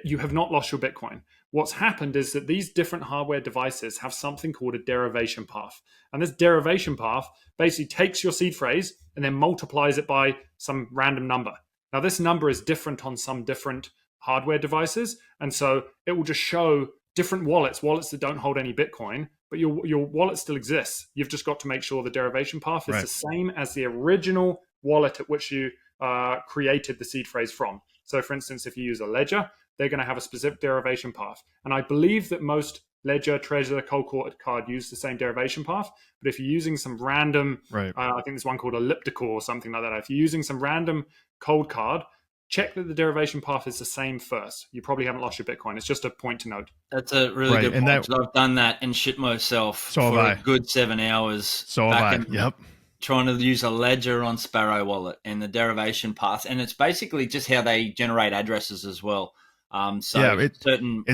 you have not lost your Bitcoin. What's happened is that these different hardware devices have something called a derivation path. And this derivation path basically takes your seed phrase and then multiplies it by some random number. Now, this number is different on some different hardware devices. And so it will just show different wallets that don't hold any Bitcoin, but your wallet still exists. You've just got to make sure the derivation path is the same as the original wallet at which you created the seed phrase from. So, for instance, if you use a Ledger, they're going to have a specific derivation path. And I believe that most Ledger, Trezor, cold card use the same derivation path. But if you're using some random, right. I think there's one called elliptical or something like that. If you're using some random cold card, check that the derivation path is the same first. You probably haven't lost your Bitcoin. It's just a point to note. That's a really good point. I've done that and shit myself for a good 7 hours. So have I. Yep. Trying to use a ledger on Sparrow Wallet and the derivation path. And it's basically just how they generate addresses as well. It's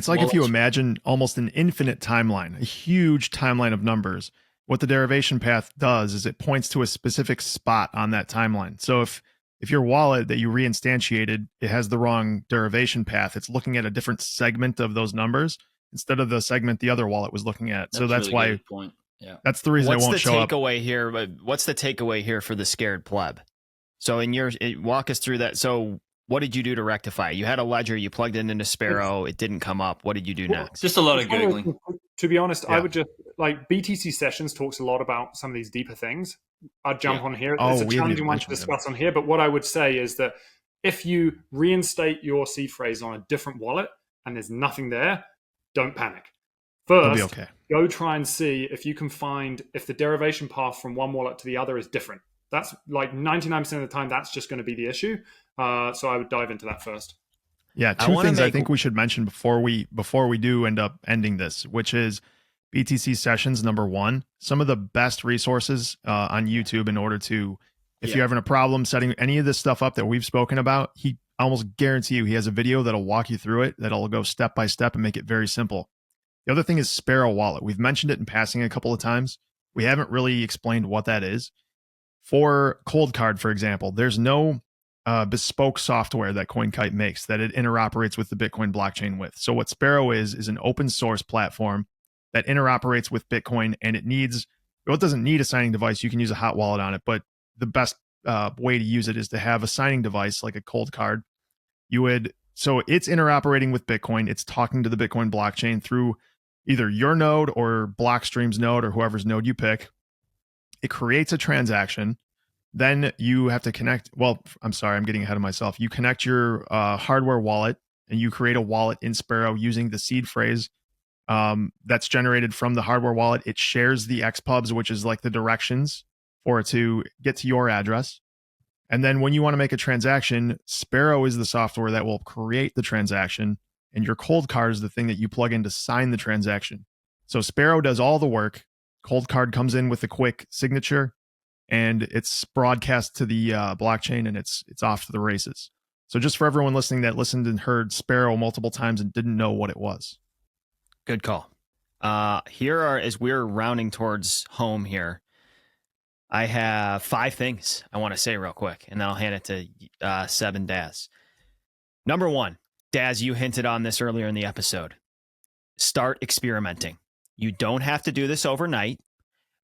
like if you imagine almost an infinite timeline, a huge timeline of numbers. What the derivation path does is it points to a specific spot on that timeline. So if your wallet that you reinstantiated, it has the wrong derivation path, it's looking at a different segment of those numbers instead of the segment the other wallet was looking at. So that's really why. Point. Yeah, that's the reason it won't show up. What's the takeaway here for the scared pleb? So walk us through that. So what did you do to rectify it? You had a ledger, you plugged it into Sparrow, it didn't come up. What did you do next? Just a lot of Googling. To be honest, I would just BTC Sessions talks a lot about some of these deeper things. I'd jump on here. It's a challenging one to discuss on here, but what I would say is that if you reinstate your seed phrase on a different wallet and there's nothing there, don't panic. First, go try and see if you can find if the derivation path from one wallet to the other is different. That's like 99% of the time, that's just going to be the issue. So I would dive into that first. Yeah, two things I think we should mention before we do end up ending this, which is BTC Sessions, number one, some of the best resources on YouTube in order to, if you're having a problem setting any of this stuff up that we've spoken about, he almost guarantee you he has a video that'll walk you through it, that'll go step by step and make it very simple. The other thing is Sparrow Wallet. We've mentioned it in passing a couple of times. We haven't really explained what that is. For Cold Card, for example, there's no bespoke software that CoinKite makes that it interoperates with the Bitcoin blockchain with. So what Sparrow is an open source platform that interoperates with Bitcoin, and it doesn't need a signing device. You can use a hot wallet on it, but the best way to use it is to have a signing device like a Cold Card. So it's interoperating with Bitcoin. It's talking to the Bitcoin blockchain through either your node or Blockstream's node or whoever's node you pick. It creates a transaction. Then you have to connect. Well, I'm sorry, I'm getting ahead of myself. You connect your hardware wallet and you create a wallet in Sparrow using the seed phrase that's generated from the hardware wallet. It shares the XPubs, which is like the directions for it to get to your address. And then when you want to make a transaction, Sparrow is the software that will create the transaction, and your Cold Card is the thing that you plug in to sign the transaction. So Sparrow does all the work. Cold Card comes in with a quick signature, and it's broadcast to the blockchain, and it's off to the races. So just for everyone listening that listened and heard Sparrow multiple times and didn't know what it was. Good call. As we're rounding towards home here, I have 5 things I want to say real quick, and then I'll hand it to 7 Daz. Number 1, Daz, you hinted on this earlier in the episode. Start experimenting. You don't have to do this overnight,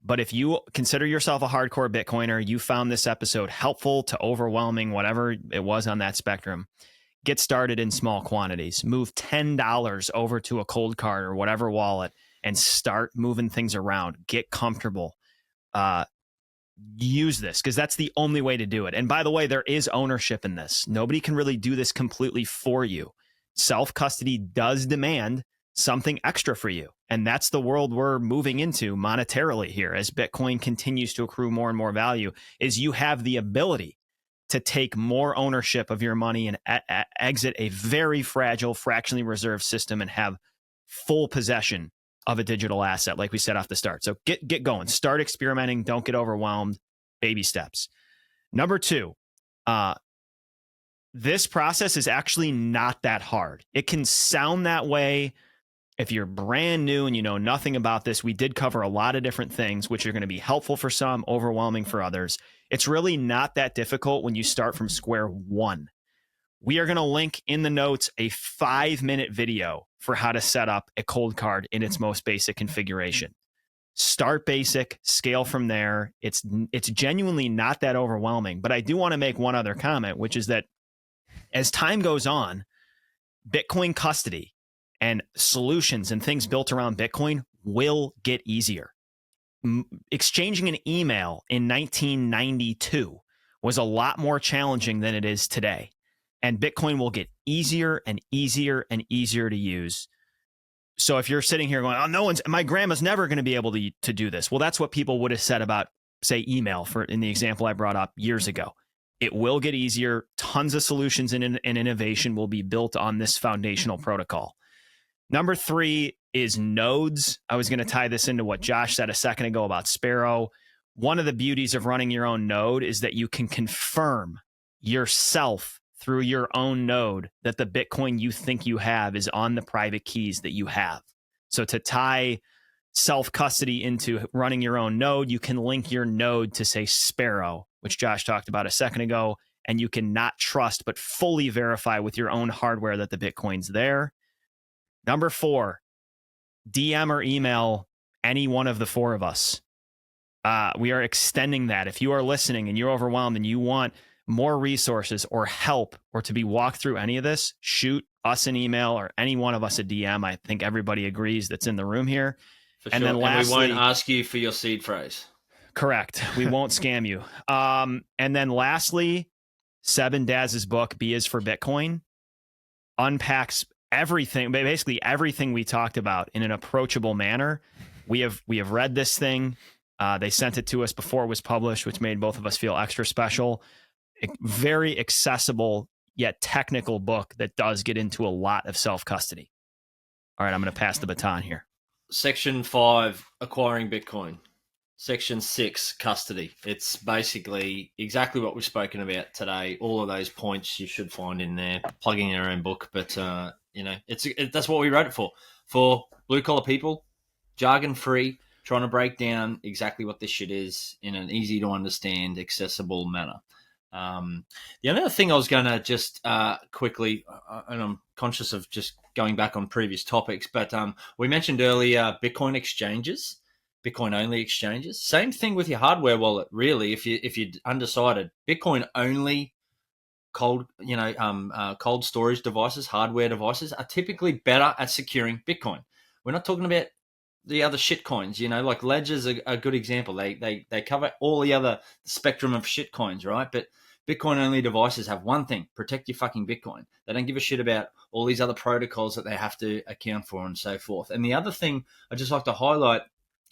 but if you consider yourself a hardcore Bitcoiner, you found this episode helpful to overwhelming, whatever it was on that spectrum, get started in small quantities. Move $10 over to a Cold Card or whatever wallet and start moving things around. Get comfortable. Use this because that's the only way to do it. And by the way, there is ownership in this. Nobody can really do this completely for you. Self-custody does demand something extra for you. And that's the world we're moving into monetarily here as Bitcoin continues to accrue more and more value, is you have the ability to take more ownership of your money and exit a very fragile, fractionally reserved system and have full possession of a digital asset, like we said off the start. So get going, start experimenting. Don't get overwhelmed. Baby steps. Number 2, this process is actually not that hard. It can sound that way if you're brand new and you know nothing about this. We did cover a lot of different things, which are going to be helpful for some, overwhelming for others. It's really not that difficult when you start from square one. We are going to link in the notes a 5-minute video for how to set up a Cold Card in its most basic configuration. Start basic, scale from there. It's genuinely not that overwhelming, but I do want to make one other comment, which is that as time goes on, Bitcoin custody and solutions and things built around Bitcoin will get easier. Exchanging an email in 1992 was a lot more challenging than it is today. And Bitcoin will get easier and easier and easier to use. So if you're sitting here going, oh, my grandma's never going to be able to do this. Well, that's what people would have said about, say, email in the example I brought up years ago. It will get easier. Tons of solutions and innovation will be built on this foundational protocol. Number 3 is nodes. I was going to tie this into what Josh said a second ago about Sparrow. One of the beauties of running your own node is that you can confirm yourself through your own node that the Bitcoin you think you have is on the private keys that you have. So to tie self-custody into running your own node, you can link your node to, say, Sparrow, which Josh talked about a second ago, and you can not trust but fully verify with your own hardware that the Bitcoin's there. Number 4, DM or email any one of the 4 of us. We are extending that. If you are listening and you're overwhelmed and you want more resources or help or to be walked through any of this, shoot us an email or any one of us a DM. I think everybody agrees that's in the room here. For sure. Then lastly, we won't ask you for your seed phrase. Correct. We won't scam you. And then lastly, Seb Daz's book, B is for Bitcoin, unpacks everything, basically everything we talked about in an approachable manner. We have read this thing. They sent it to us before it was published, which made both of us feel extra special. Very accessible yet technical book that does get into a lot of self-custody. All right, I'm going to pass the baton here. Section 5, acquiring Bitcoin. Section 6, custody. It's basically exactly what we've spoken about today. All of those points you should find in there, plugging your own book. But, that's what we wrote it for blue-collar people, jargon-free, trying to break down exactly what this shit is in an easy-to-understand, accessible manner. The other thing I was going to just quickly, and I'm conscious of just going back on previous topics, but we mentioned earlier Bitcoin exchanges, Bitcoin-only exchanges. Same thing with your hardware wallet, really. If you're undecided, Bitcoin-only cold storage devices, hardware devices are typically better at securing Bitcoin. We're not talking about the other shit coins, like Ledger's a good example. They cover all the other spectrum of shit coins, right? But Bitcoin-only devices have one thing: protect your fucking Bitcoin. They don't give a shit about all these other protocols that they have to account for and so forth. And the other thing I'd just like to highlight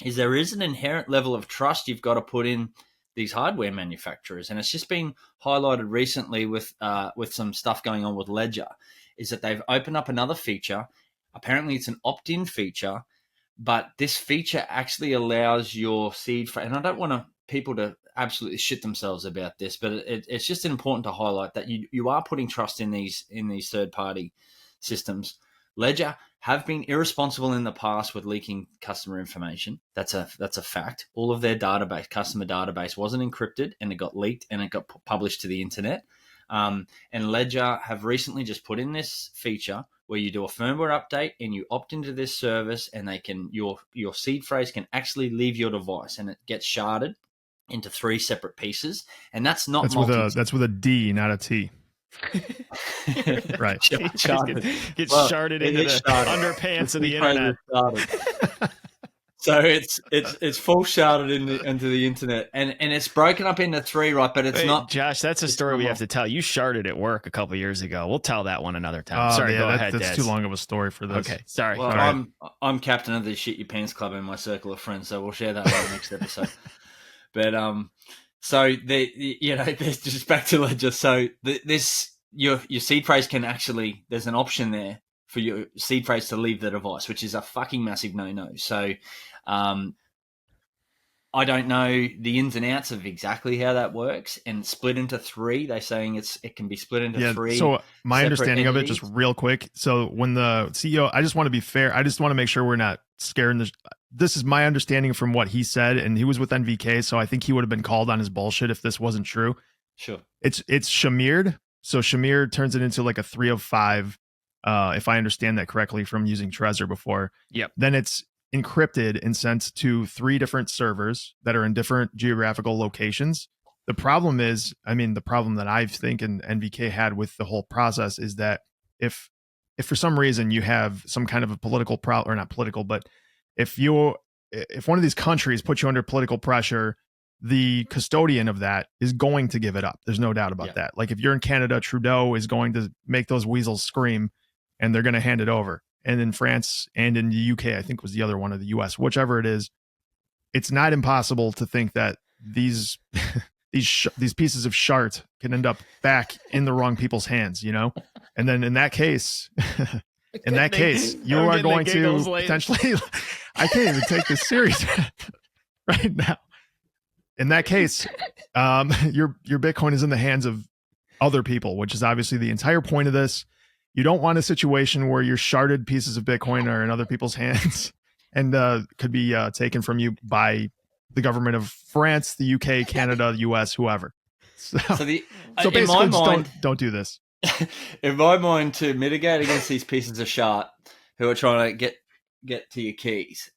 is there is an inherent level of trust you've got to put in these hardware manufacturers. And it's just been highlighted recently with some stuff going on with Ledger, is that they've opened up another feature. Apparently it's an opt-in feature, but this feature actually allows your seed phrase, and I don't want people to absolutely shit themselves about this, but it's just important to highlight that you are putting trust in these third-party systems. Ledger have been irresponsible in the past with leaking customer information. That's a fact. All of their customer database wasn't encrypted, and it got leaked and it got published to the internet. And Ledger have recently just put in this feature where you do a firmware update and you opt into this service, and your seed phrase can actually leave your device, and it gets sharded into 3 separate pieces. And that's not that's with a D, not a T. Right. Sharded. Gets sharded into the underpants of the internet. So it's full sharded into the internet, and it's broken up into 3, right? But it's not. Josh, that's a story we have to tell. You sharded at work a couple years ago. We'll tell that one another time. Sorry, go ahead. That's too long of a story for this. Okay, sorry. Well, right. I'm captain of the Shit Your Pants Club in my circle of friends, so we'll share that one next episode. But so there's just back to Ledger. So your seed phrase can actually, there's an option there for your seed phrase to leave the device, which is a fucking massive no-no. So I don't know the ins and outs of exactly how that works, and split into 3. They're saying it can be split into 3. So my understanding of it, just real quick. So when the CEO, I just want to be fair. I just want to make sure we're not scaring this is my understanding from what he said, and he was with NVK, so I think he would have been called on his bullshit if this wasn't true. Sure. It's Shamir'd. So Shamir turns it into like a 3 of 5, if I understand that correctly from using Trezor before. Yep. Then it's encrypted and sent to 3 different servers that are in different geographical locations. The problem that I think and NVK had with the whole process is that if for some reason you have some kind of a political problem, or not political, but if one of these countries puts you under political pressure, the custodian of that is going to give it up. There's no doubt about that. Like if you're in Canada, Trudeau is going to make those weasels scream, and they're going to hand it over. and in France and in the UK, I think was the other one, of the US, whichever it is. It's not impossible to think that these these pieces of shart can end up back in the wrong people's hands, you know? And then in that case, you are going to potentially, I can't even take this serious right now. In that case, your Bitcoin is in the hands of other people, which is obviously the entire point of this. You don't want a situation where your sharded pieces of Bitcoin are in other people's hands and could be taken from you by the government of France, the UK, Canada, the US, whoever. So basically, in my mind, don't do this. In my mind, to mitigate against these pieces of shart who are trying to get to your keys,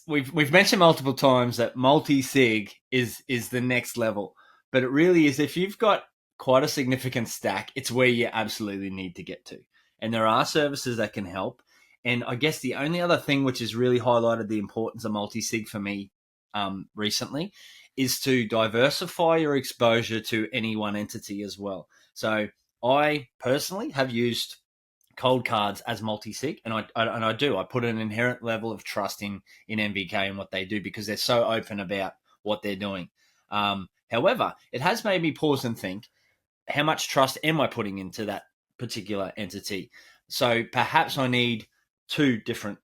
we've mentioned multiple times that multi-sig is the next level, but it really is. If you've got quite a significant stack, it's where you absolutely need to get to, and there are services that can help. And I guess the only other thing which has really highlighted the importance of multi-sig for me recently is to diversify your exposure to any one entity as well. So I personally have used cold cards as multi-sig, and I do. I put an inherent level of trust in MVK and what they do because they're so open about what they're doing. However, it has made me pause and think, how much trust am I putting into that particular entity? So perhaps I need 2 different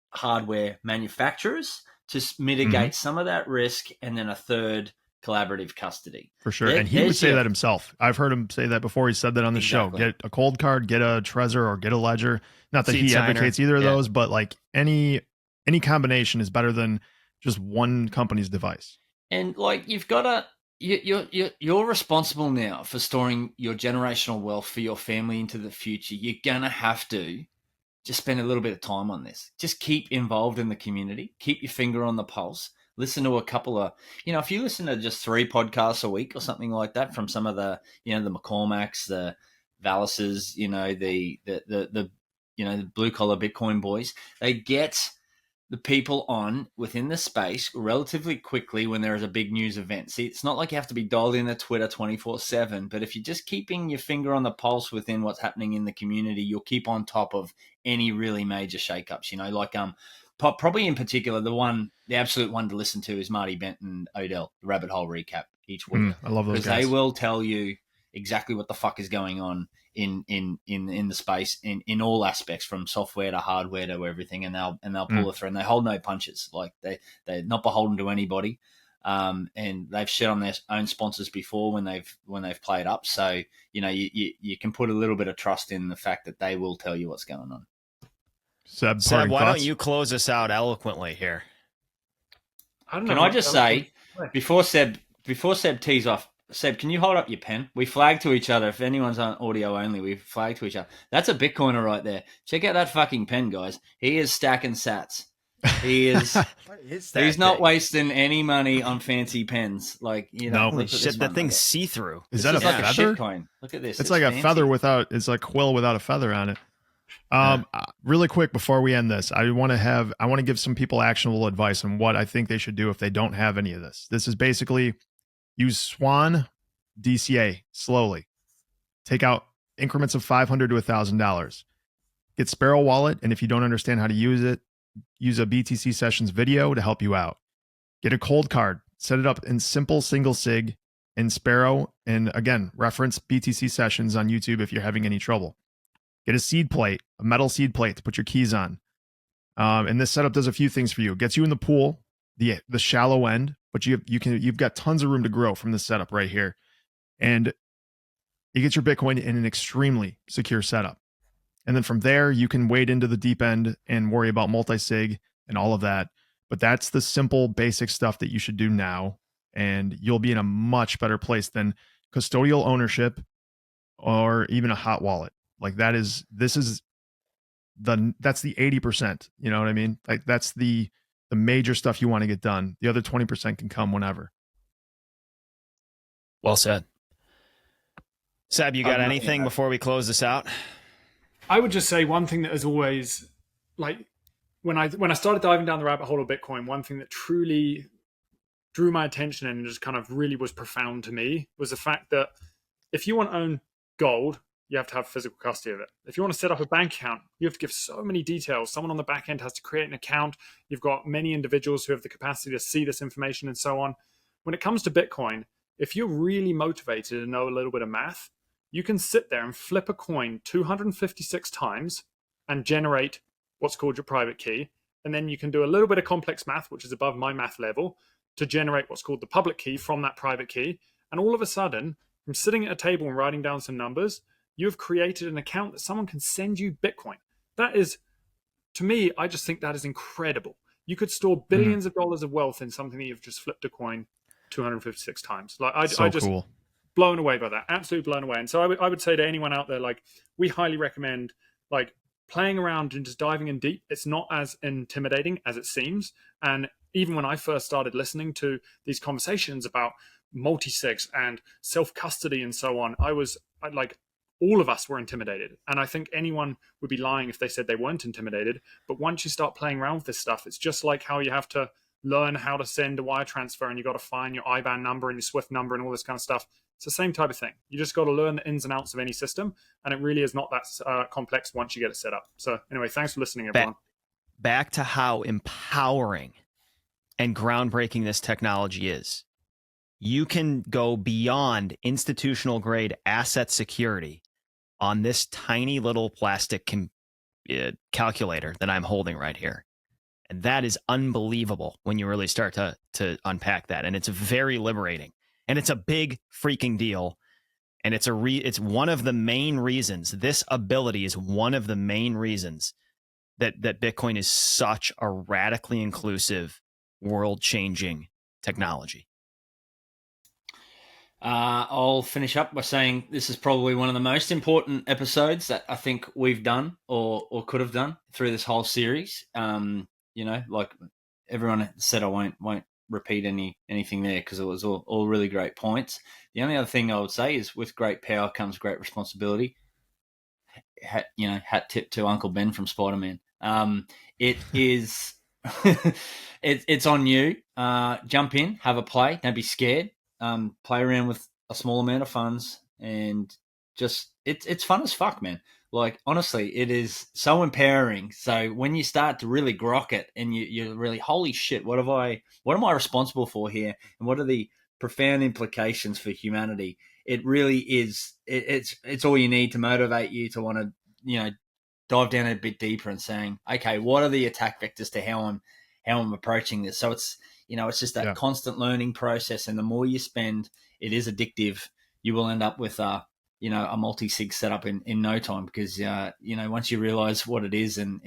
hardware manufacturers to mitigate some of that risk, and then a third collaborative custody. For sure. And he would say that himself. I've heard him say that before. He said that on the show. Get a cold card, get a Trezor, or get a Ledger. Not that he advocates either of those, but like any combination is better than just one company's device. And like you've got to, you're responsible now for storing your generational wealth for your family into the future. You're going to have to just spend a little bit of time on this. Just keep involved in the community. Keep your finger on the pulse. Listen to a couple of, if you listen to just 3 podcasts a week or something like that from some of the, the McCormacks, the Valises, the blue collar Bitcoin boys, they get the people on within the space relatively quickly when there is a big news event. See, it's not like you have to be dialed in to Twitter 24/7, but if you're just keeping your finger on the pulse within what's happening in the community, you'll keep on top of any really major shakeups. Probably in particular, the absolute one to listen to is Marty Bent and Odell, the Rabbit Hole Recap each week. I love those guys. Because they will tell you exactly what the fuck is going on in the space in all aspects, from software to hardware to everything, and they'll pull it through, and they hold no punches. Like they're not beholden to anybody, and they've shit on their own sponsors before when they've played up. So you can put a little bit of trust in the fact that they will tell you what's going on. Seb, why don't you close us out eloquently here? Can I just say before Seb tees off? Seb, can you hold up your pen? We flag to each other. If anyone's on audio only, we flag to each other. That's a Bitcoiner right there. Check out that fucking pen, guys. He is stacking sats. He is. He's not wasting any money on fancy pens. Like, holy shit, that thing's see through. Is that a feather? Look at this. It's like fancy. A feather without. It's like quill without a feather on it. Really quick before we end this, I want to give some people actionable advice on what I think they should do if they don't have any of this. This is basically use Swan DCA slowly. Take out increments of $500 to $1,000. Get Sparrow Wallet, and if you don't understand how to use it, use a BTC Sessions video to help you out. Get a cold card. Set it up in simple single sig in Sparrow, and again, reference BTC Sessions on YouTube if you're having any trouble. Get a seed plate, a metal seed plate to put your keys on. And this setup does a few things for you. It gets you in the pool, the shallow end, but you've got tons of room to grow from this setup right here. And you get your Bitcoin in an extremely secure setup. And then from there, you can wade into the deep end and worry about multi-sig and all of that. But that's the simple, basic stuff that you should do now. And you'll be in a much better place than custodial ownership or even a hot wallet. Like that's the 80%. You know what I mean? Like that's the major stuff you want to get done. The other 20% can come whenever. Well said. Seb, you got anything before we close this out? I would just say one thing that is always, like, when I started diving down the rabbit hole of Bitcoin, one thing that truly drew my attention and just kind of really was profound to me was the fact that if you want to own gold, you have to have physical custody of it. If you want to set up a bank account, you have to give so many details. Someone on the back end has to create an account. You've got many individuals who have the capacity to see this information and so on. When it comes to Bitcoin, if you're really motivated and know a little bit of math, you can sit there and flip a coin 256 times and generate what's called your private key. And then you can do a little bit of complex math, which is above my math level, to generate what's called the public key from that private key. And all of a sudden, from sitting at a table and writing down some numbers, you've created an account that someone can send you Bitcoin. That is, to me, I just think that is incredible. You could store billions of dollars of wealth in something that you've just flipped a coin 256 times. Like I just cool. Blown away by that, absolutely blown away. And so I would say to anyone out there, like, we highly recommend like playing around and just diving in deep. It's not as intimidating as it seems. And even when I first started listening to these conversations about multisigs and self-custody and so on, all of us were intimidated. And I think anyone would be lying if they said they weren't intimidated. But once you start playing around with this stuff, it's just like how you have to learn how to send a wire transfer and you got to find your IBAN number and your SWIFT number and all this kind of stuff. It's the same type of thing. You just got to learn the ins and outs of any system. And it really is not that complex once you get it set up. So anyway, thanks for listening, everyone. Back to how empowering and groundbreaking this technology is. You can go beyond institutional grade asset security on this tiny little plastic calculator that I'm holding right here. And that is unbelievable when you really start to unpack that. And it's very liberating. And it's a big freaking deal. And it's one of the main reasons, this ability is one of the main reasons that Bitcoin is such a radically inclusive, world-changing technology. I'll finish up by saying this is probably one of the most important episodes that I think we've done or could have done through this whole series. Like everyone said, I won't repeat anything there because it was all really great points. The only other thing I would say is with great power comes great responsibility. Hat tip to Uncle Ben from Spider-Man. It is, it's on you. Jump in, have a play, don't be scared. Play around with a small amount of funds and just it's fun as fuck, man. Like, honestly, it is so empowering. So when you start to really grok it and you're really, holy shit, what am I responsible for here? And what are the profound implications for humanity? It really is, it's all you need to motivate you to want to, dive down a bit deeper and saying, okay, what are the attack vectors to how I'm approaching this? So it's just that constant learning process. And the more you spend, it is addictive. You will end up with a multi-sig setup in no time because, once you realize what it is and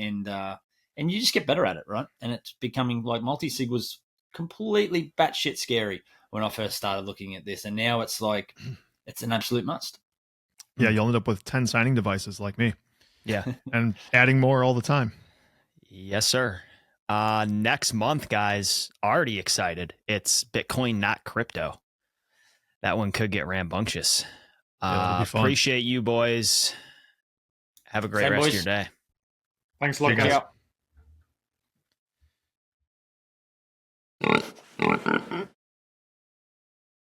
you just get better at it, right? And it's becoming like multi-sig was completely batshit scary when I first started looking at this. And now it's like, it's an absolute must. Yeah. You'll end up with 10 signing devices like me. Yeah. And adding more all the time. Yes, sir. Next month, guys, already excited. It's Bitcoin, not crypto. That one could get rambunctious. Appreciate you, boys. Have a great rest of your day. Thanks a lot, guys.